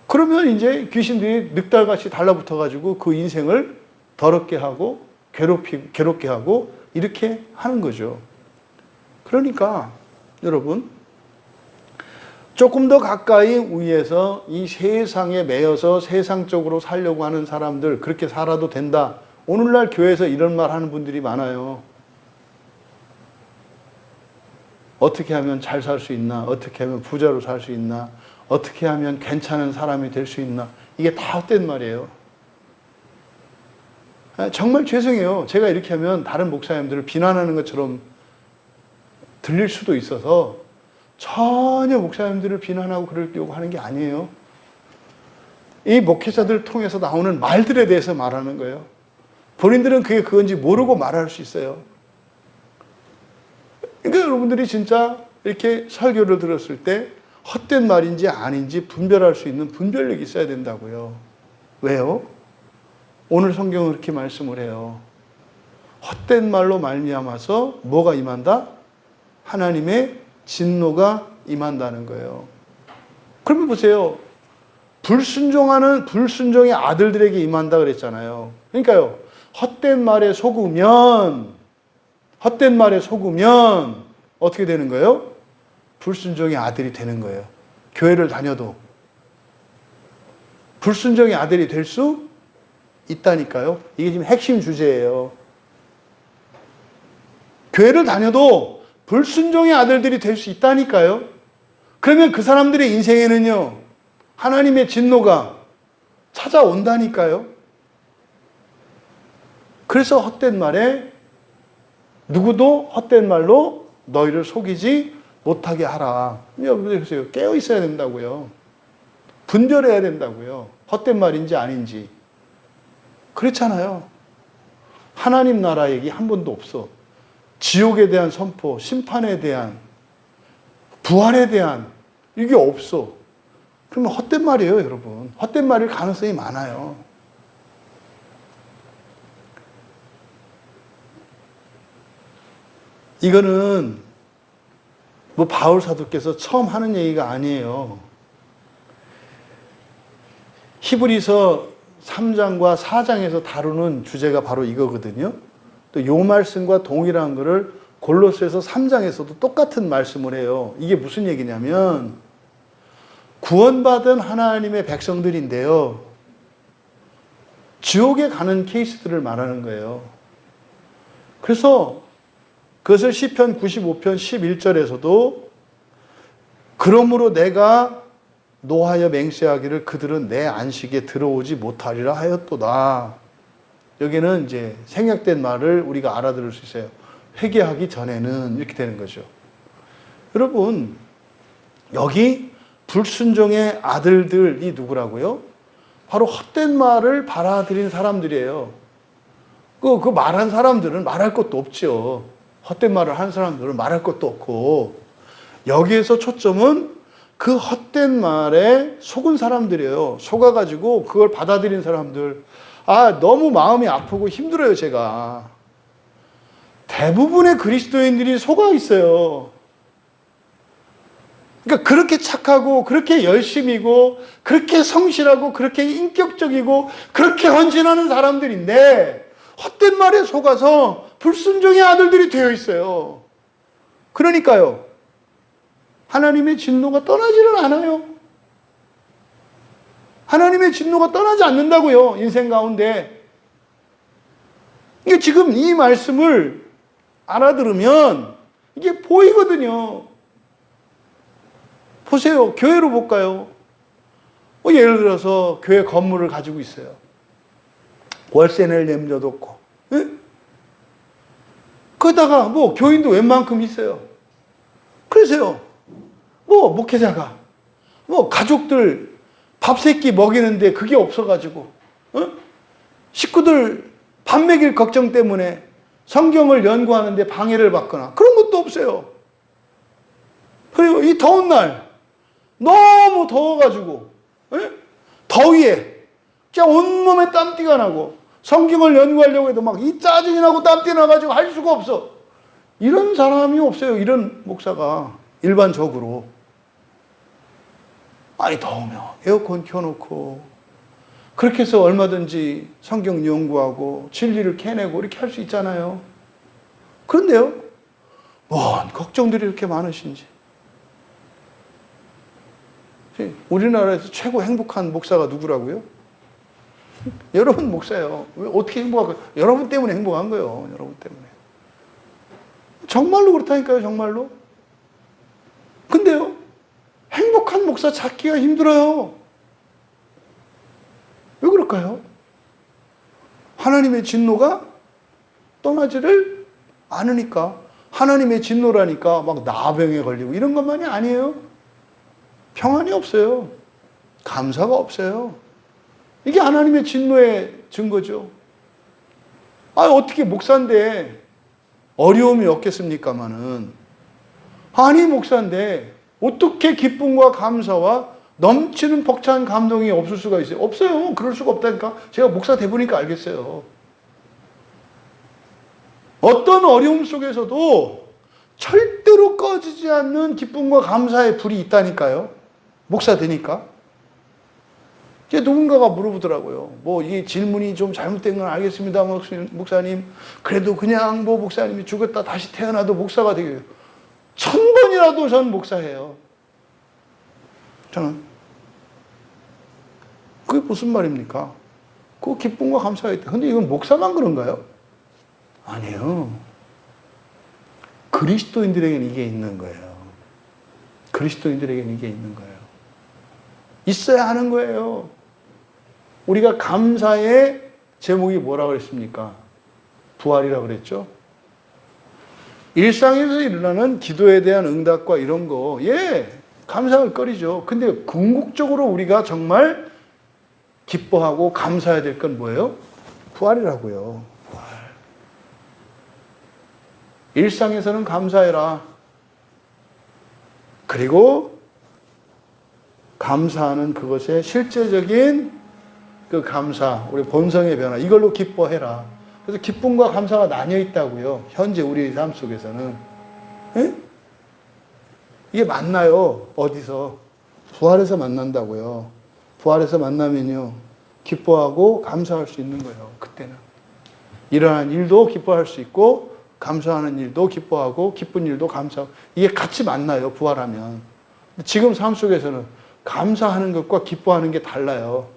그러면 이제 귀신들이 늑달같이 달라붙어가지고 그 인생을 더럽게 하고 괴롭게 하고 이렇게 하는 거죠. 그러니까 여러분, 조금 더 가까이 위에서 이 세상에 매여서 세상적으로 살려고 하는 사람들, 그렇게 살아도 된다. 오늘날 교회에서 이런 말 하는 분들이 많아요. 어떻게 하면 잘 살 수 있나? 어떻게 하면 부자로 살 수 있나? 어떻게 하면 괜찮은 사람이 될 수 있나? 이게 다 헛된 말이에요. 정말 죄송해요. 제가 이렇게 하면 다른 목사님들을 비난하는 것처럼 들릴 수도 있어서 전혀 목사님들을 비난하고 그러려고 하는 게 아니에요. 이 목회자들을 통해서 나오는 말들에 대해서 말하는 거예요. 본인들은 그게 그건지 모르고 말할 수 있어요. 그러니까 여러분들이 진짜 이렇게 설교를 들었을 때 헛된 말인지 아닌지 분별할 수 있는 분별력이 있어야 된다고요. 왜요? 오늘 성경은 그렇게 말씀을 해요. 헛된 말로 말미암아서 뭐가 임한다? 하나님의 진노가 임한다는 거예요. 그러면 보세요. 불순종의 아들들에게 임한다 그랬잖아요. 그러니까요. 헛된 말에 속으면 어떻게 되는 거예요? 불순종의 아들이 되는 거예요. 교회를 다녀도 불순종의 아들이 될 수 있다니까요. 이게 지금 핵심 주제예요. 교회를 다녀도 불순종의 아들들이 될 수 있다니까요. 그러면 그 사람들의 인생에는요, 하나님의 진노가 찾아온다니까요. 그래서 헛된 말에 누구도 헛된 말로 너희를 속이지 못하게 하라. 여러분들 보세요. 깨어 있어야 된다고요. 분별해야 된다고요. 헛된 말인지 아닌지. 그렇잖아요. 하나님 나라 얘기 한 번도 없어. 지옥에 대한 선포, 심판에 대한, 부활에 대한 이게 없어. 그러면 헛된 말이에요, 여러분. 헛된 말일 가능성이 많아요. 이거는 뭐 바울 사도께서 처음 하는 얘기가 아니에요. 히브리서 3장과 4장에서 다루는 주제가 바로 이거거든요. 또 요 말씀과 동일한 거를 골로새서 3장에서도 똑같은 말씀을 해요. 이게 무슨 얘기냐면 구원받은 하나님의 백성들인데요. 지옥에 가는 케이스들을 말하는 거예요. 그래서 그것을 시편 95편 11절에서도 그러므로 내가 노하여 맹세하기를 그들은 내 안식에 들어오지 못하리라 하였도다. 여기는 이제 생략된 말을 우리가 알아들을 수 있어요. 회개하기 전에는 이렇게 되는 거죠. 여러분, 여기 불순종의 아들들이 누구라고요? 바로 헛된 말을 받아들인 사람들이에요. 그 말한 사람들은 말할 것도 없죠. 헛된 말을 한 사람들은 말할 것도 없고, 여기에서 초점은 그 헛된 말에 속은 사람들이에요. 속아가지고 그걸 받아들인 사람들. 너무 마음이 아프고 힘들어요, 제가. 대부분의 그리스도인들이 속아 있어요. 그러니까 그렇게 착하고, 그렇게 열심이고, 그렇게 성실하고, 그렇게 인격적이고, 그렇게 헌신하는 사람들인데, 헛된 말에 속아서 불순종의 아들들이 되어 있어요. 그러니까요, 하나님의 진노가 떠나지는 않아요. 하나님의 진노가 떠나지 않는다고요, 인생 가운데. 이게 지금 이 말씀을 알아들으면 이게 보이거든요. 보세요. 교회로 볼까요? 예를 들어서 교회 건물을 가지고 있어요. 월세 낼 염려도 없고. 예? 거기다가 교인도 웬만큼 있어요. 그래서요. 목회자가 가족들 밥 세 끼 먹이는데 그게 없어가지고 식구들 밥 먹일 걱정 때문에 성경을 연구하는데 방해를 받거나 그런 것도 없어요. 그리고 이 더운 날 너무 더워가지고 더위에 진짜 온몸에 땀띠가 나고 성경을 연구하려고 해도 막 이 짜증이 나고 땀띠 나가지고 할 수가 없어. 이런 사람이 없어요. 이런 목사가 일반적으로. 더우면 에어컨 켜놓고 그렇게 해서 얼마든지 성경 연구하고 진리를 캐내고 이렇게 할 수 있잖아요. 그런데요, 뭔 걱정들이 이렇게 많으신지. 우리나라에서 최고 행복한 목사가 누구라고요? 여러분 목사예요. 왜 어떻게 행복할까요? 여러분 때문에 행복한 거예요. 여러분 때문에. 정말로 그렇다니까요. 정말로. 근데요, 행복한 목사 찾기가 힘들어요. 왜 그럴까요? 하나님의 진노가 떠나지를 않으니까. 하나님의 진노라니까 막 나병에 걸리고 이런 것만이 아니에요. 평안이 없어요. 감사가 없어요. 이게 하나님의 진노의 증거죠. 어떻게 목사인데 어려움이 없겠습니까마는. 아니, 목사인데 어떻게 기쁨과 감사와 넘치는 벅찬 감동이 없을 수가 있어요? 없어요. 그럴 수가 없다니까. 제가 목사 돼보니까 알겠어요. 어떤 어려움 속에서도 절대로 꺼지지 않는 기쁨과 감사의 불이 있다니까요. 목사 되니까. 이제 누군가가 물어보더라고요. 이 질문이 좀 잘못된 건 알겠습니다, 목사님. 그래도 그냥 목사님이 죽었다 다시 태어나도 목사가 되게요. 1000번이라도 전 목사해요. 저는. 그게 무슨 말입니까? 그 기쁨과 감사가 있다. 근데 이건 목사만 그런가요? 아니에요. 그리스도인들에게는 이게 있는 거예요. 그리스도인들에게는 이게 있는 거예요. 있어야 하는 거예요. 우리가 감사의 제목이 뭐라고 그랬습니까? 부활이라고 그랬죠? 일상에서 일어나는 기도에 대한 응답과 이런 거, 감사할 거리죠. 근데 궁극적으로 우리가 정말 기뻐하고 감사해야 될 건 뭐예요? 부활이라고요. 부활. 일상에서는 감사해라. 그리고 감사하는 그것의 실제적인 그 감사, 우리 본성의 변화, 이걸로 기뻐해라. 그래서 기쁨과 감사가 나뉘어 있다고요. 현재 우리 삶 속에서는. 이게 만나요. 어디서? 부활에서 만난다고요. 부활에서 만나면요, 기뻐하고 감사할 수 있는 거예요. 그때는. 일어난 일도 기뻐할 수 있고, 감사하는 일도 기뻐하고, 기쁜 일도 감사하고, 이게 같이 만나요. 부활하면. 지금 삶 속에서는 감사하는 것과 기뻐하는 게 달라요.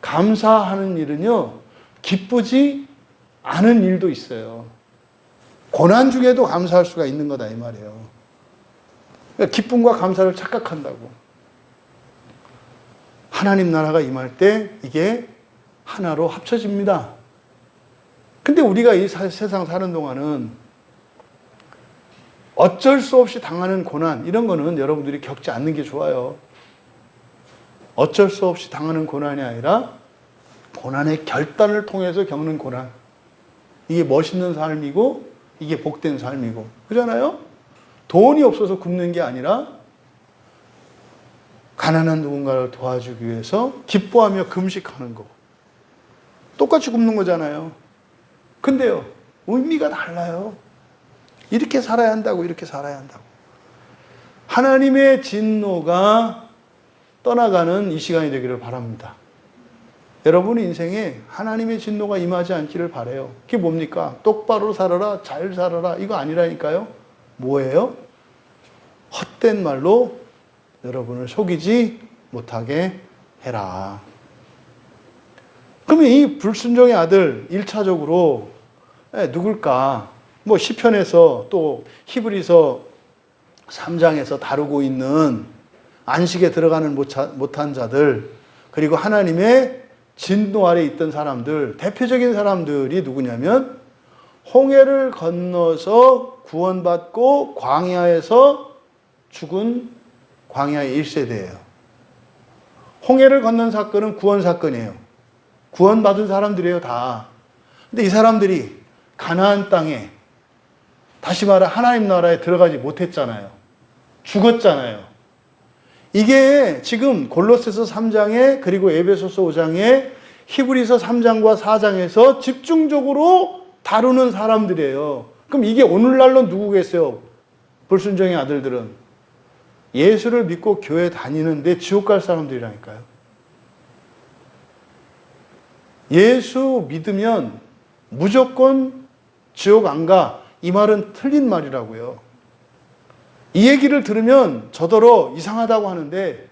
감사하는 일은요, 기쁘지 않은 일도 있어요. 고난 중에도 감사할 수가 있는 거다 이 말이에요. 그러니까 기쁨과 감사를 착각한다고. 하나님 나라가 임할 때 이게 하나로 합쳐집니다. 근데 우리가 이 세상 사는 동안은 어쩔 수 없이 당하는 고난, 이런 거는 여러분들이 겪지 않는 게 좋아요. 어쩔 수 없이 당하는 고난이 아니라 고난의 결단을 통해서 겪는 고난. 이게 멋있는 삶이고 이게 복된 삶이고. 그렇잖아요? 돈이 없어서 굶는 게 아니라 가난한 누군가를 도와주기 위해서 기뻐하며 금식하는 거. 똑같이 굶는 거잖아요. 근데요, 의미가 달라요. 이렇게 살아야 한다고, 이렇게 살아야 한다고. 하나님의 진노가 떠나가는 이 시간이 되기를 바랍니다. 여러분 인생에 하나님의 진노가 임하지 않기를 바라요. 그게 뭡니까? 똑바로 살아라, 잘 살아라, 이거 아니라니까요. 뭐예요? 헛된 말로 여러분을 속이지 못하게 해라. 그러면 이 불순종의 아들 1차적으로 누굴까? 뭐 시편에서 또 히브리서 3장에서 다루고 있는 안식에 들어가는 못한 자들, 그리고 하나님의 진노 아래 있던 사람들, 대표적인 사람들이 누구냐면 홍해를 건너서 구원받고 광야에서 죽은 광야의 1세대예요. 홍해를 건넌 사건은 구원 사건이에요. 구원받은 사람들이에요, 다. 근데 이 사람들이 가나안 땅에, 다시 말해 하나님 나라에 들어가지 못했잖아요. 죽었잖아요. 이게 지금 골로새서 3장에 그리고 에베소서 5장에 히브리서 3장과 4장에서 집중적으로 다루는 사람들이에요. 그럼 이게 오늘날로 누구겠어요? 불순종의 아들들은 예수를 믿고 교회 다니는데 지옥 갈 사람들이라니까요. 예수 믿으면 무조건 지옥 안 가. 이 말은 틀린 말이라고요. 이 얘기를 들으면 저더러 이상하다고 하는데,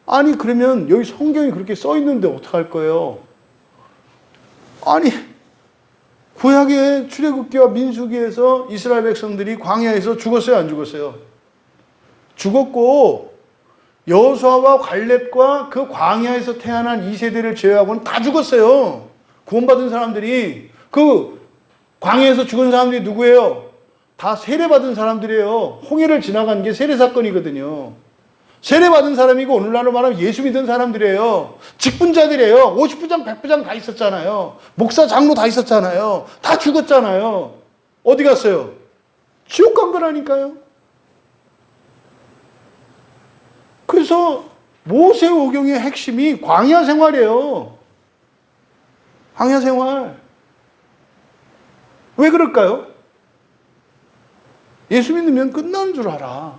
아니 그러면 여기 성경이 그렇게 써 있는데 어떡할 거예요? 아니 구약의 출애굽기와 민수기에서 이스라엘 백성들이 광야에서 죽었어요, 안 죽었어요? 죽었고 여호수아와 갈렙과 그 광야에서 태어난 2세대를 제외하고는 다 죽었어요. 구원받은 사람들이. 그 광야에서 죽은 사람들이 누구예요? 다 세례받은 사람들이에요. 홍해를 지나간 게 세례 사건이거든요. 세례받은 사람이고 오늘날로 말하면 예수 믿은 사람들이에요. 직분자들이에요. 50부장, 100부장 다 있었잖아요. 목사, 장로 다 있었잖아요. 다 죽었잖아요. 어디 갔어요? 지옥 간 거라니까요. 그래서 모세오경의 핵심이 광야 생활이에요. 광야 생활. 왜 그럴까요? 예수 믿으면 끝나는 줄 알아.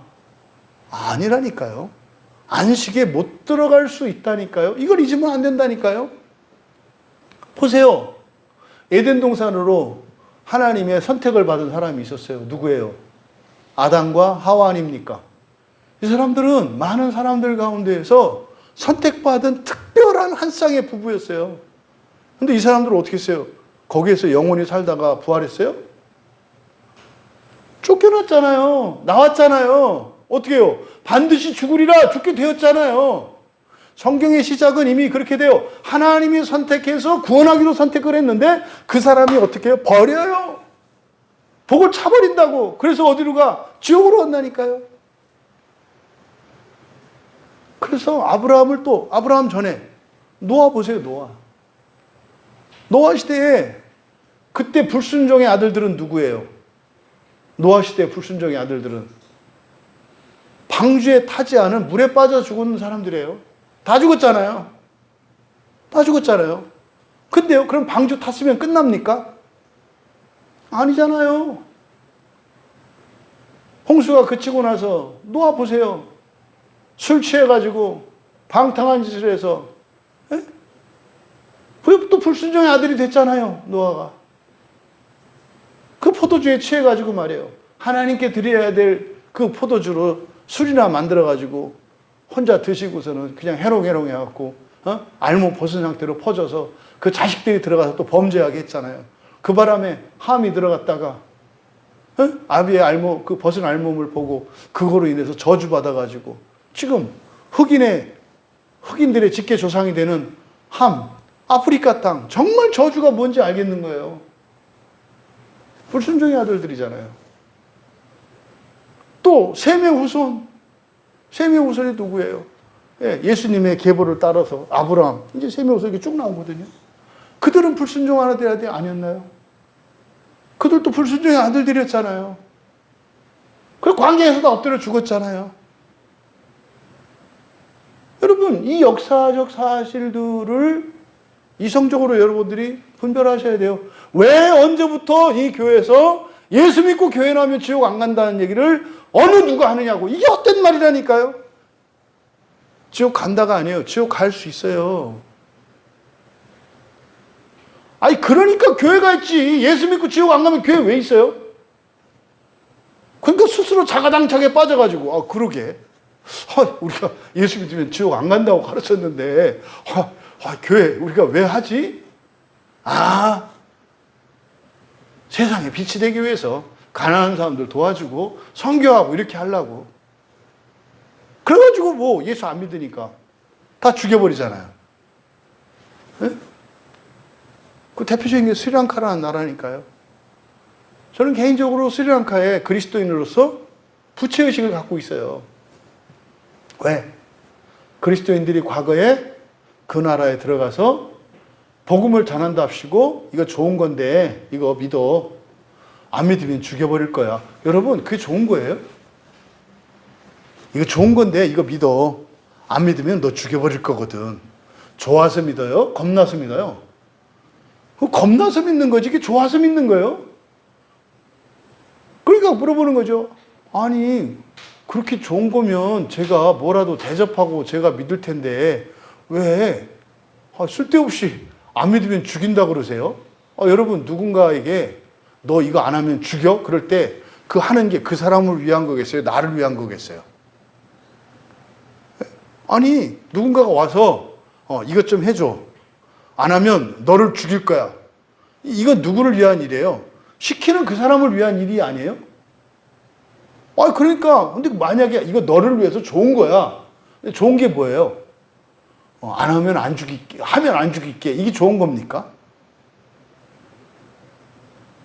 아니라니까요. 안식에 못 들어갈 수 있다니까요. 이걸 잊으면 안 된다니까요. 보세요. 에덴 동산으로 하나님의 선택을 받은 사람이 있었어요. 누구예요? 아담과 하와 아닙니까? 이 사람들은 많은 사람들 가운데에서 선택받은 특별한 한 쌍의 부부였어요. 근데 이 사람들은 어떻게 했어요? 거기에서 영원히 살다가 부활했어요? 쫓겨났잖아요. 나왔잖아요. 어떻게 해요? 반드시 죽으리라 죽게 되었잖아요. 성경의 시작은 이미 그렇게 돼요. 하나님이 선택해서 구원하기로 선택을 했는데 그 사람이 어떻게 해요? 버려요. 복을 차버린다고. 그래서 어디로 가? 지옥으로 간다니까요. 그래서 아브라함 전에 노아 보세요. 노아 시대에 그때 불순종의 아들들은 누구예요? 노아 시대 불순종의 아들들은 방주에 타지 않은 물에 빠져 죽은 사람들이에요. 다 죽었잖아요. 근데요, 그럼 방주 탔으면 끝납니까? 아니잖아요. 홍수가 그치고 나서 노아 보세요. 술 취해가지고 방탕한 짓을 해서 왜 또 불순종의 아들이 됐잖아요. 노아가. 그 포도주에 취해가지고 말이에요. 하나님께 드려야 될 그 포도주로 술이나 만들어가지고 혼자 드시고서는 그냥 해롱해롱 해갖고 알몸 벗은 상태로 퍼져서 그 자식들이 들어가서 또 범죄하게 했잖아요. 그 바람에 함이 들어갔다가 아비의 알몸, 그 벗은 알몸을 보고 그거로 인해서 저주받아가지고 지금 흑인들의 직계 조상이 되는 함, 아프리카 땅, 정말 저주가 뭔지 알겠는 거예요. 불순종의 아들들이잖아요. 또 셈의 후손이 누구예요? 예수님의 계보를 따라서 아브라함, 이제 셈의 후손이 쭉 나오거든요. 그들은 불순종하는 아들이 아니었나요? 그들도 불순종의 아들들이었잖아요. 그 광야에서 다 엎드려 죽었잖아요. 여러분, 이 역사적 사실들을 이성적으로 여러분들이 분별하셔야 돼요. 왜 언제부터 이 교회에서 예수 믿고 교회 나오면 지옥 안 간다는 얘기를 어느 누가 하느냐고. 이게 헛된 말이라니까요. 지옥 간다가 아니에요. 지옥 갈 수 있어요. 아니 그러니까 교회가 있지. 예수 믿고 지옥 안 가면 교회 왜 있어요? 그러니까 스스로 자가당착에 빠져가지고 그러게. 우리가 예수 믿으면 지옥 안 간다고 가르쳤는데 교회 우리가 왜 하지? 세상에 빛이 되기 위해서 가난한 사람들 도와주고 선교하고 이렇게 하려고. 그래가지고 뭐 예수 안 믿으니까 다 죽여버리잖아요. 네? 그 대표적인 게 스리랑카라는 나라니까요. 저는 개인적으로 스리랑카에 그리스도인으로서 부채의식을 갖고 있어요. 왜? 그리스도인들이 과거에 그 나라에 들어가서 복음을 전한답시고 이거 좋은 건데 이거 믿어. 안 믿으면 죽여버릴 거야. 여러분 그게 좋은 거예요? 이거 좋은 건데 이거 믿어. 안 믿으면 너 죽여버릴 거거든. 좋아서 믿어요? 겁나서 믿어요? 겁나서 믿는 거지 이게 좋아서 믿는 거예요? 그러니까 물어보는 거죠. 아니 그렇게 좋은 거면 제가 뭐라도 대접하고 제가 믿을 텐데 왜 쓸데없이 안 믿으면 죽인다 그러세요? 여러분 누군가에게 너 이거 안 하면 죽여? 그럴 때 그 하는 게 그 사람을 위한 거겠어요? 나를 위한 거겠어요? 아니 누군가가 와서 이것 좀 해줘. 안 하면 너를 죽일 거야. 이건 누구를 위한 일이에요? 시키는 그 사람을 위한 일이 아니에요? 그러니까 근데 만약에 이거 너를 위해서 좋은 거야. 좋은 게 뭐예요? 안 하면 안 죽일게. 하면 안 죽일게. 이게 좋은 겁니까?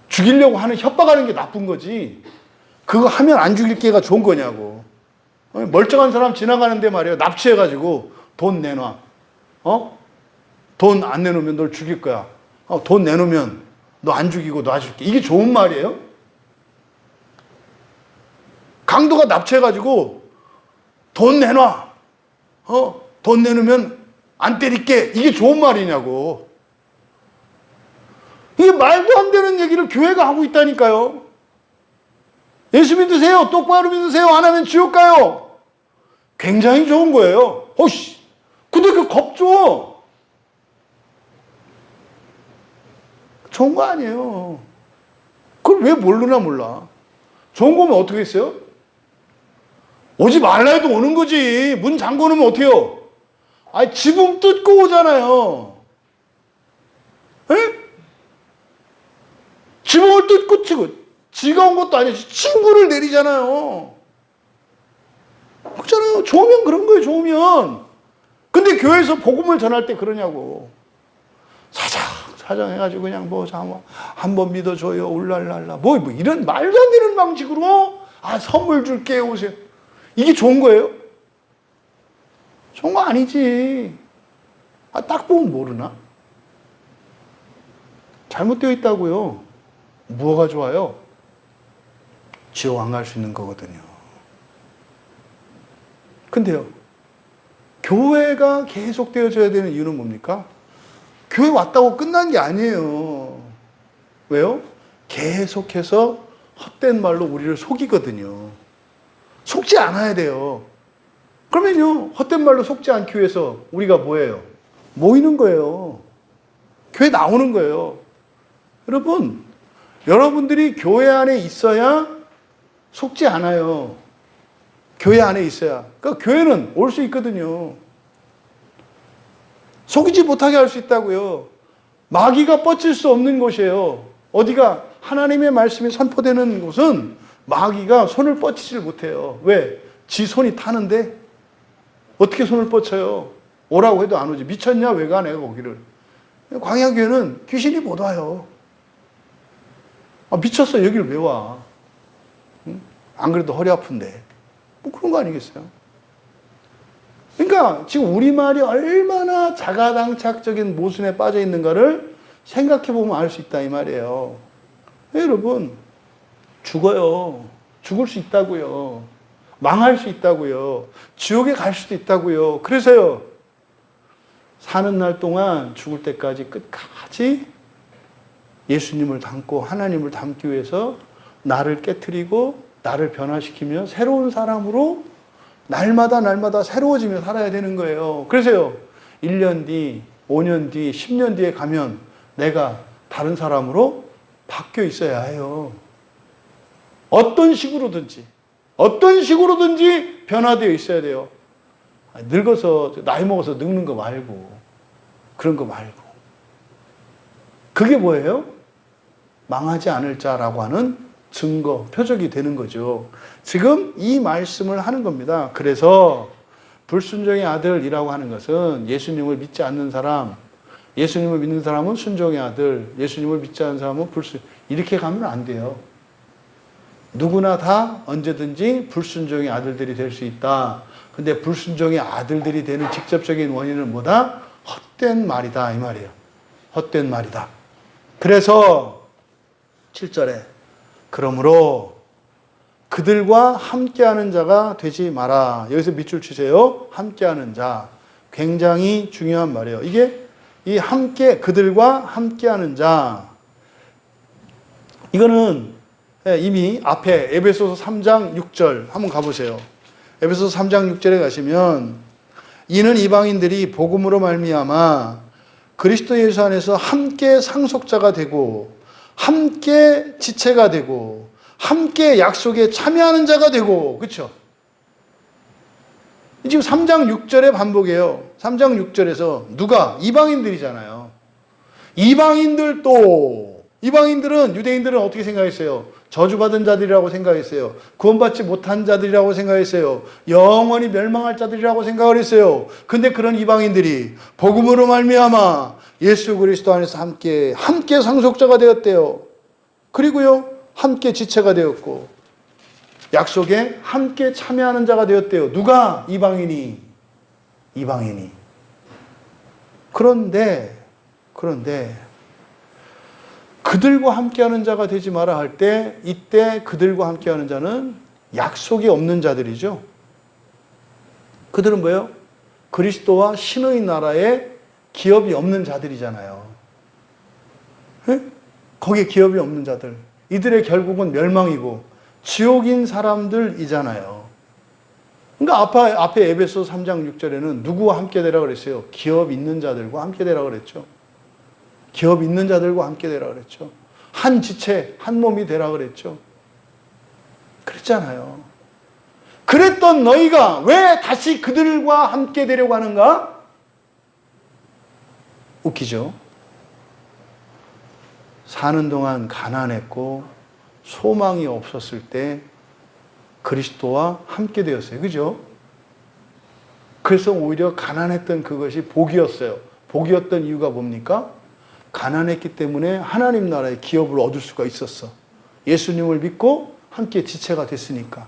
죽이려고 하는 협박하는 게 나쁜 거지. 그거 하면 안 죽일게가 좋은 거냐고. 멀쩡한 사람 지나가는데 말이에요. 납치해가지고 돈 내놔. 돈 안 내놓으면 널 죽일 거야. 돈 내놓으면 너 안 죽이고 놔줄게. 이게 좋은 말이에요? 강도가 납치해가지고 돈 내놔. 돈 내놓으면 안 때릴게. 이게 좋은 말이냐고. 이게 말도 안 되는 얘기를 교회가 하고 있다니까요. 예수 믿으세요. 똑바로 믿으세요. 안 하면 지옥 가요. 굉장히 좋은 거예요. 근데 그 겁줘. 좋은 거 아니에요. 그걸 왜 모르나 몰라. 좋은 거면 어떻게 했어요? 오지 말라 해도 오는 거지. 문 잠궈 놓으면 어때요? 지붕 뜯고 오잖아요. 에? 지붕을 뜯고 지가 온 것도 아니지. 친구를 내리잖아요. 그렇잖아요. 좋으면 그런 거예요. 좋으면. 근데 교회에서 복음을 전할 때 그러냐고. 사장 해가지고 그냥 한번 믿어줘요. 울랄랄라. 이런 말도 안 되는 방식으로 선물 줄게 오세요. 이게 좋은 거예요? 좋은 거 아니지. 딱 보면 모르나? 잘못되어 있다고요. 뭐가 좋아요? 지옥 안 갈 수 있는 거거든요. 근데요, 교회가 계속 되어져야 되는 이유는 뭡니까? 교회 왔다고 끝난 게 아니에요. 왜요? 계속해서 헛된 말로 우리를 속이거든요. 속지 않아야 돼요. 그러면요, 헛된 말로 속지 않기 위해서 우리가 뭐예요? 모이는 거예요. 교회 나오는 거예요. 여러분, 여러분들이 교회 안에 있어야 속지 않아요. 교회 안에 있어야. 그러니까 교회는 올 수 있거든요. 속이지 못하게 할 수 있다고요. 마귀가 뻗칠 수 없는 곳이에요. 어디가 하나님의 말씀이 선포되는 곳은 마귀가 손을 뻗치질 못해요. 왜? 지 손이 타는데 어떻게 손을 뻗쳐요? 오라고 해도 안 오지. 미쳤냐? 왜 가 내가 거기를. 광야교회는 귀신이 못 와요. 미쳤어. 여기를 왜 와? 응? 안 그래도 허리 아픈데. 뭐 그런 거 아니겠어요? 그러니까 지금 우리말이 얼마나 자가당착적인 모순에 빠져 있는가를 생각해 보면 알 수 있다 이 말이에요. 여러분, 죽어요. 죽을 수 있다고요. 망할 수 있다고요. 지옥에 갈 수도 있다고요. 그래서요, 사는 날 동안 죽을 때까지 끝까지 예수님을 닮고 하나님을 닮기 위해서 나를 깨트리고 나를 변화시키며 새로운 사람으로 날마다 새로워지며 살아야 되는 거예요. 그래서요, 1년 뒤, 5년 뒤, 10년 뒤에 가면 내가 다른 사람으로 바뀌어 있어야 해요. 어떤 식으로든지 변화되어 있어야 돼요. 늙어서, 나이 먹어서 늙는 거 말고, 그런 거 말고. 그게 뭐예요? 망하지 않을 자라고 하는 증거, 표적이 되는 거죠. 지금 이 말씀을 하는 겁니다. 그래서 불순종의 아들이라고 하는 것은 예수님을 믿지 않는 사람, 예수님을 믿는 사람은 순종의 아들, 예수님을 믿지 않는 사람은 이렇게 가면 안 돼요. 누구나 다 언제든지 불순종의 아들들이 될 수 있다. 근데 불순종의 아들들이 되는 직접적인 원인은 뭐다? 헛된 말이다 이 말이에요. 헛된 말이다. 그래서 7절에 그러므로 그들과 함께하는 자가 되지 마라. 여기서 밑줄 치세요. 함께하는 자. 굉장히 중요한 말이에요. 이게 이 함께, 그들과 함께하는 자. 이거는 이미 앞에 에베소서 3장 6절 한번 가보세요. 에베소서 3장 6절에 가시면 이는 이방인들이 복음으로 말미암아 그리스도 예수 안에서 함께 상속자가 되고 함께 지체가 되고 함께 약속에 참여하는 자가 되고, 그렇죠? 지금 3장 6절의 반복이에요. 3장 6절에서 누가? 이방인들이잖아요. 이방인들은 유대인들은 어떻게 생각했어요? 저주받은 자들이라고 생각했어요. 구원받지 못한 자들이라고 생각했어요. 영원히 멸망할 자들이라고 생각을 했어요. 근데 그런 이방인들이 복음으로 말미암아 예수 그리스도 안에서 함께 상속자가 되었대요. 그리고요, 함께 지체가 되었고 약속에 함께 참여하는 자가 되었대요. 누가? 이방인이. 그런데 그들과 함께하는 자가 되지 마라 할 때, 이때 그들과 함께하는 자는 약속이 없는 자들이죠. 그들은 뭐예요? 그리스도와 신의 나라에 기업이 없는 자들이잖아요. 네? 거기에 기업이 없는 자들. 이들의 결국은 멸망이고 지옥인 사람들이잖아요. 그러니까 앞에 에베소 3장 6절에는 누구와 함께 되라 그랬어요? 기업 있는 자들과 함께 되라 그랬죠. 기업 있는 자들과 함께 되라 그랬죠. 한 지체, 한 몸이 되라 그랬죠. 그랬잖아요. 그랬던 너희가 왜 다시 그들과 함께 되려고 하는가? 웃기죠? 사는 동안 가난했고 소망이 없었을 때 그리스도와 함께 되었어요. 그죠? 그래서 오히려 가난했던 그것이 복이었어요. 복이었던 이유가 뭡니까? 가난했기 때문에 하나님 나라의 기업을 얻을 수가 있었어. 예수님을 믿고 함께 지체가 됐으니까.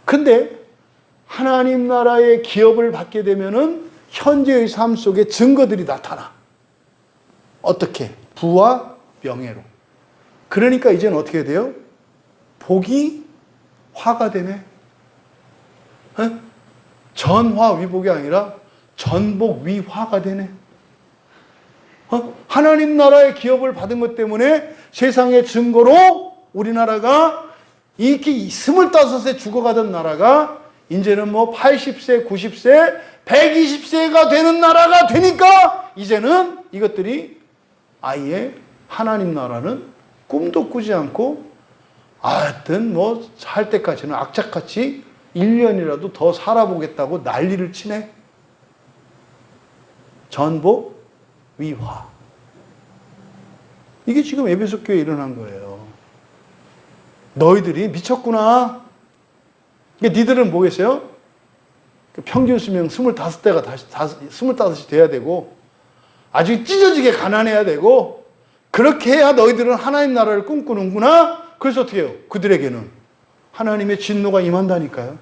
근데 하나님 나라의 기업을 받게 되면은 현재의 삶 속에 증거들이 나타나. 어떻게? 부와 명예로. 그러니까 이제는 어떻게 돼요? 복이 화가 되네. 전화 위복이 아니라 전복 위화가 되네. 하나님 나라의 기업을 받은 것 때문에 세상의 증거로 우리나라가 이렇게 25세 죽어가던 나라가 이제는 80세, 90세, 120세가 되는 나라가 되니까 이제는 이것들이 아예 하나님 나라는 꿈도 꾸지 않고 하여튼 살 때까지는 악착같이 1년이라도 더 살아보겠다고 난리를 치네. 전복 위화. 이게 지금 에베소 교회에 일어난 거예요. 너희들이 미쳤구나. 니들은 뭐겠어요? 평균 수명 25대가 다시 25이 돼야 되고 아주 찢어지게 가난해야 되고 그렇게 해야 너희들은 하나님 나라를 꿈꾸는구나. 그래서 어떻게 해요? 그들에게는 하나님의 진노가 임한다니까요.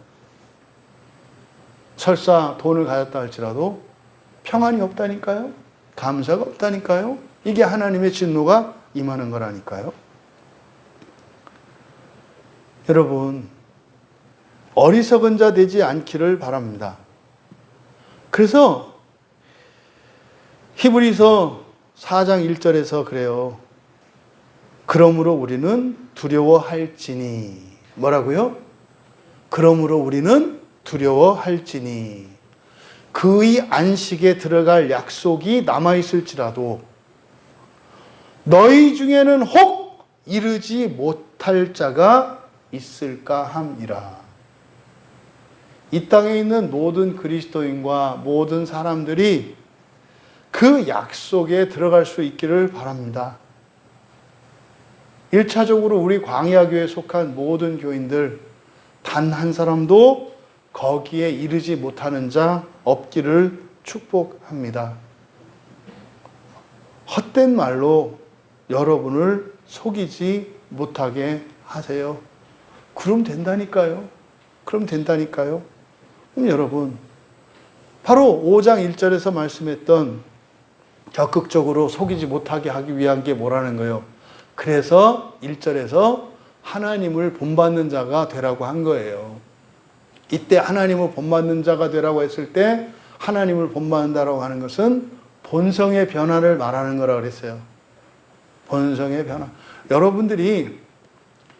설사 돈을 가졌다 할지라도 평안이 없다니까요. 감사가 없다니까요. 이게 하나님의 진노가 임하는 거라니까요. 여러분, 어리석은 자 되지 않기를 바랍니다. 그래서 히브리서 4장 1절에서 그래요. 그러므로 우리는 두려워할지니. 뭐라고요? 그러므로 우리는 두려워할지니. 그의 안식에 들어갈 약속이 남아있을지라도 너희 중에는 혹 이르지 못할 자가 있을까 함이라. 이 땅에 있는 모든 그리스도인과 모든 사람들이 그 약속에 들어갈 수 있기를 바랍니다. 1차적으로 우리 광야교회에 속한 모든 교인들 단 한 사람도 거기에 이르지 못하는 자 없기를 축복합니다. 헛된 말로 여러분을 속이지 못하게 하세요. 그럼 된다니까요. 그럼 여러분, 바로 5장 1절에서 말씀했던 적극적으로 속이지 못하게 하기 위한 게 뭐라는 거예요? 그래서 1절에서 하나님을 본받는 자가 되라고 한 거예요. 이때 하나님을 본받는 자가 되라고 했을 때 하나님을 본받는다라고 하는 것은 본성의 변화를 말하는 거라고 그랬어요. 본성의 변화. 여러분들이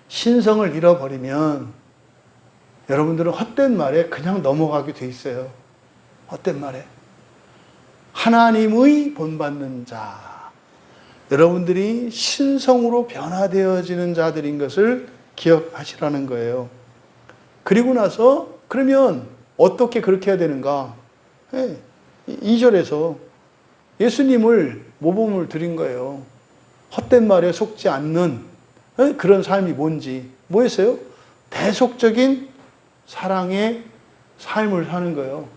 신성을 잃어버리면 여러분들은 헛된 말에 그냥 넘어가게 돼 있어요. 헛된 말에. 하나님의 본받는 자. 여러분들이 신성으로 변화되어지는 자들인 것을 기억하시라는 거예요. 그리고 나서 그러면 어떻게 그렇게 해야 되는가? 2절에서 예수님을 모범을 드린 거예요. 헛된 말에 속지 않는 그런 삶이 뭔지. 뭐였어요? 대속적인 사랑의 삶을 사는 거예요.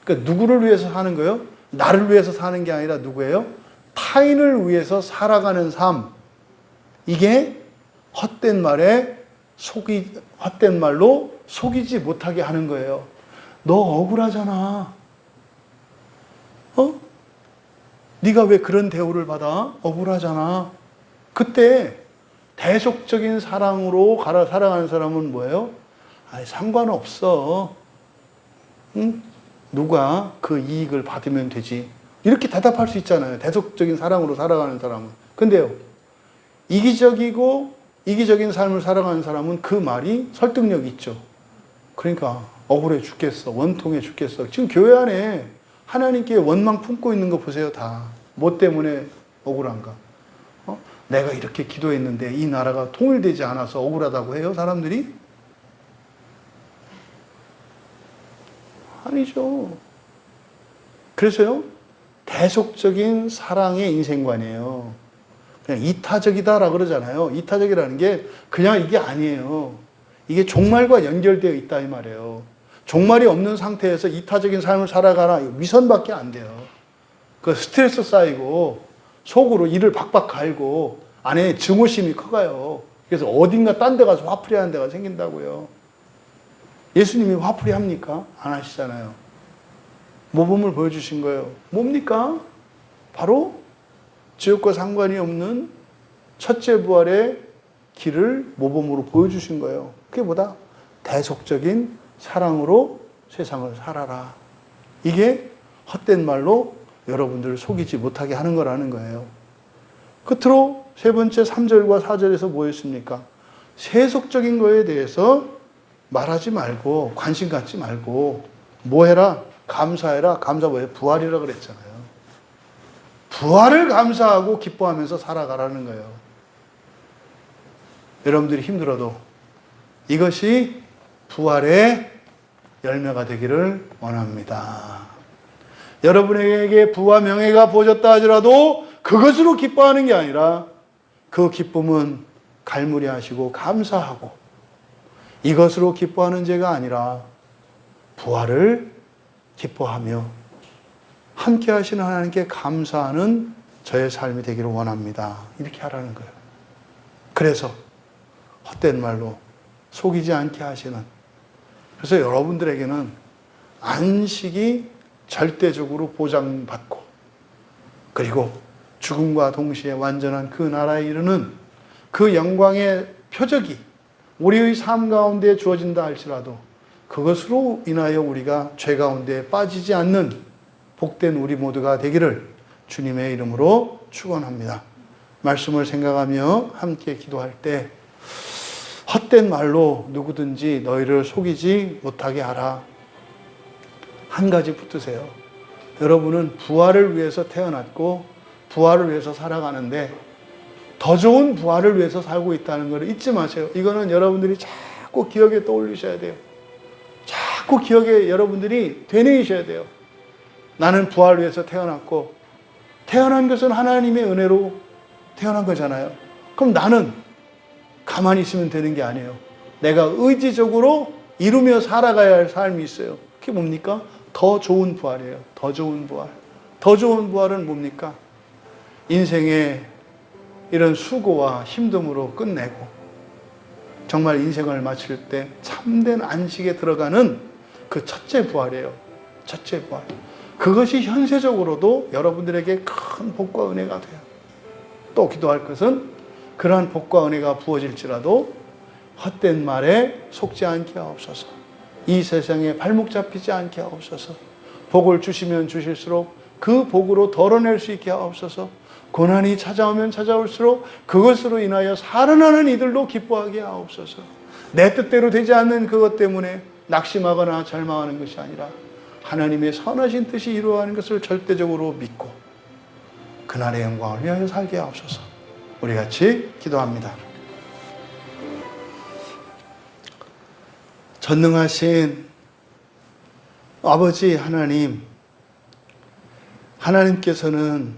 그러니까 누구를 위해서 사는 거예요? 나를 위해서 사는 게 아니라 누구예요? 타인을 위해서 살아가는 삶. 이게 헛된 말로 속이지 못하게 하는 거예요. 너 억울하잖아. 네가 왜 그런 대우를 받아? 억울하잖아. 그때 대속적인 사랑으로 살아가는 사람은 뭐예요? 상관없어. 응? 누가 그 이익을 받으면 되지. 이렇게 대답할 수 있잖아요. 대속적인 사랑으로 살아가는 사람은. 근데요, 이기적인 삶을 살아가는 사람은 그 말이 설득력이 있죠. 그러니까 억울해 죽겠어. 원통해 죽겠어. 지금 교회 안에 하나님께 원망 품고 있는 거 보세요. 다. 뭐 때문에 억울한가? 내가 이렇게 기도했는데 이 나라가 통일되지 않아서 억울하다고 해요, 사람들이? 아니죠. 그래서요, 대속적인 사랑의 인생관이에요. 그냥 이타적이다라고 그러잖아요. 이타적이라는 게 그냥 이게 아니에요. 이게 종말과 연결되어 있다 이 말이에요. 종말이 없는 상태에서 이타적인 삶을 살아가라. 위선밖에 안 돼요. 그 스트레스 쌓이고 속으로 이를 박박 갈고 안에 증오심이 커가요. 그래서 어딘가 딴 데 가서 화풀이 하는 데가 생긴다고요. 예수님이 화풀이 합니까? 안 하시잖아요. 모범을 보여주신 거예요. 뭡니까? 바로 지옥과 상관이 없는 첫째 부활의 길을 모범으로 보여주신 거예요. 그게 뭐다? 대속적인 사랑으로 세상을 살아라. 이게 헛된 말로 여러분들을 속이지 못하게 하는 거라는 거예요. 끝으로 세 번째 3절과 4절에서 뭐였습니까? 세속적인 거에 대해서 말하지 말고 관심 갖지 말고 뭐 해라? 감사해라. 감사 뭐예요? 부활이라 그랬잖아요. 부활을 감사하고 기뻐하면서 살아가라는 거예요. 여러분들이 힘들어도 이것이 부활의 열매가 되기를 원합니다. 여러분에게 부와 명예가 부어졌다 하더라도 그것으로 기뻐하는 게 아니라 그 기쁨은 갈무리하시고 감사하고 이것으로 기뻐하는 죄가 아니라 부활을 기뻐하며 함께 하시는 하나님께 감사하는 저의 삶이 되기를 원합니다. 이렇게 하라는 거예요. 그래서 헛된 말로 속이지 않게 하시는, 그래서 여러분들에게는 안식이 절대적으로 보장받고 그리고 죽음과 동시에 완전한 그 나라에 이르는 그 영광의 표적이 우리의 삶 가운데 주어진다 할지라도 그것으로 인하여 우리가 죄 가운데 빠지지 않는 복된 우리 모두가 되기를 주님의 이름으로 축원합니다. 말씀을 생각하며 함께 기도할 때 헛된 말로 누구든지 너희를 속이지 못하게 하라. 한 가지 붙드세요. 여러분은 부활을 위해서 태어났고 부활을 위해서 살아가는데 더 좋은 부활을 위해서 살고 있다는 것을 잊지 마세요. 이거는 여러분들이 자꾸 기억에 떠올리셔야 돼요. 자꾸 기억에 여러분들이 되뇌이셔야 돼요. 나는 부활을 위해서 태어났고 태어난 것은 하나님의 은혜로 태어난 거잖아요. 그럼 나는 가만히 있으면 되는 게 아니에요. 내가 의지적으로 이루며 살아가야 할 삶이 있어요. 그게 뭡니까? 더 좋은 부활이에요. 더 좋은 부활. 더 좋은 부활은 뭡니까? 인생의 이런 수고와 힘듦으로 끝내고 정말 인생을 마칠 때 참된 안식에 들어가는 그 첫째 부활이에요. 첫째 부활. 그것이 현세적으로도 여러분들에게 큰 복과 은혜가 돼요. 또 기도할 것은 그러한 복과 은혜가 부어질지라도 헛된 말에 속지 않게 하옵소서. 이 세상에 발목 잡히지 않게 하옵소서. 복을 주시면 주실수록 그 복으로 덜어낼 수 있게 하옵소서. 고난이 찾아오면 찾아올수록 그것으로 인하여 살아나는 이들도 기뻐하게 하옵소서. 내 뜻대로 되지 않는 그것 때문에 낙심하거나 절망하는 것이 아니라 하나님의 선하신 뜻이 이루어가는 것을 절대적으로 믿고 그날의 영광을 위하여 살게 하옵소서. 우리 같이 기도합니다. 전능하신 아버지 하나님, 하나님께서는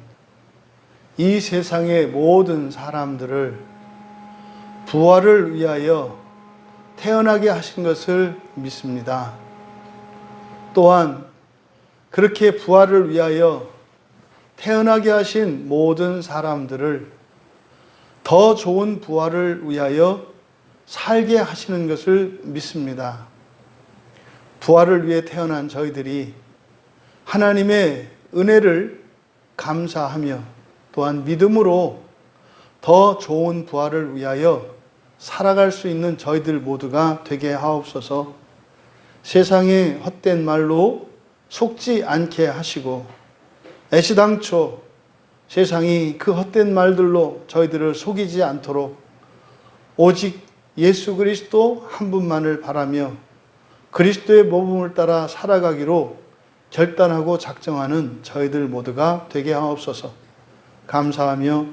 이 세상의 모든 사람들을 부활을 위하여 태어나게 하신 것을 믿습니다. 또한 그렇게 부활을 위하여 태어나게 하신 모든 사람들을 더 좋은 부활을 위하여 살게 하시는 것을 믿습니다. 부활을 위해 태어난 저희들이 하나님의 은혜를 감사하며 또한 믿음으로 더 좋은 부활을 위하여 살아갈 수 있는 저희들 모두가 되게 하옵소서. 세상의 헛된 말로 속지 않게 하시고 애시당초 세상이 그 헛된 말들로 저희들을 속이지 않도록 오직 예수 그리스도 한 분만을 바라며 그리스도의 모범을 따라 살아가기로 결단하고 작정하는 저희들 모두가 되게 하옵소서. 감사하며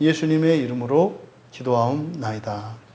예수님의 이름으로 기도하옵나이다.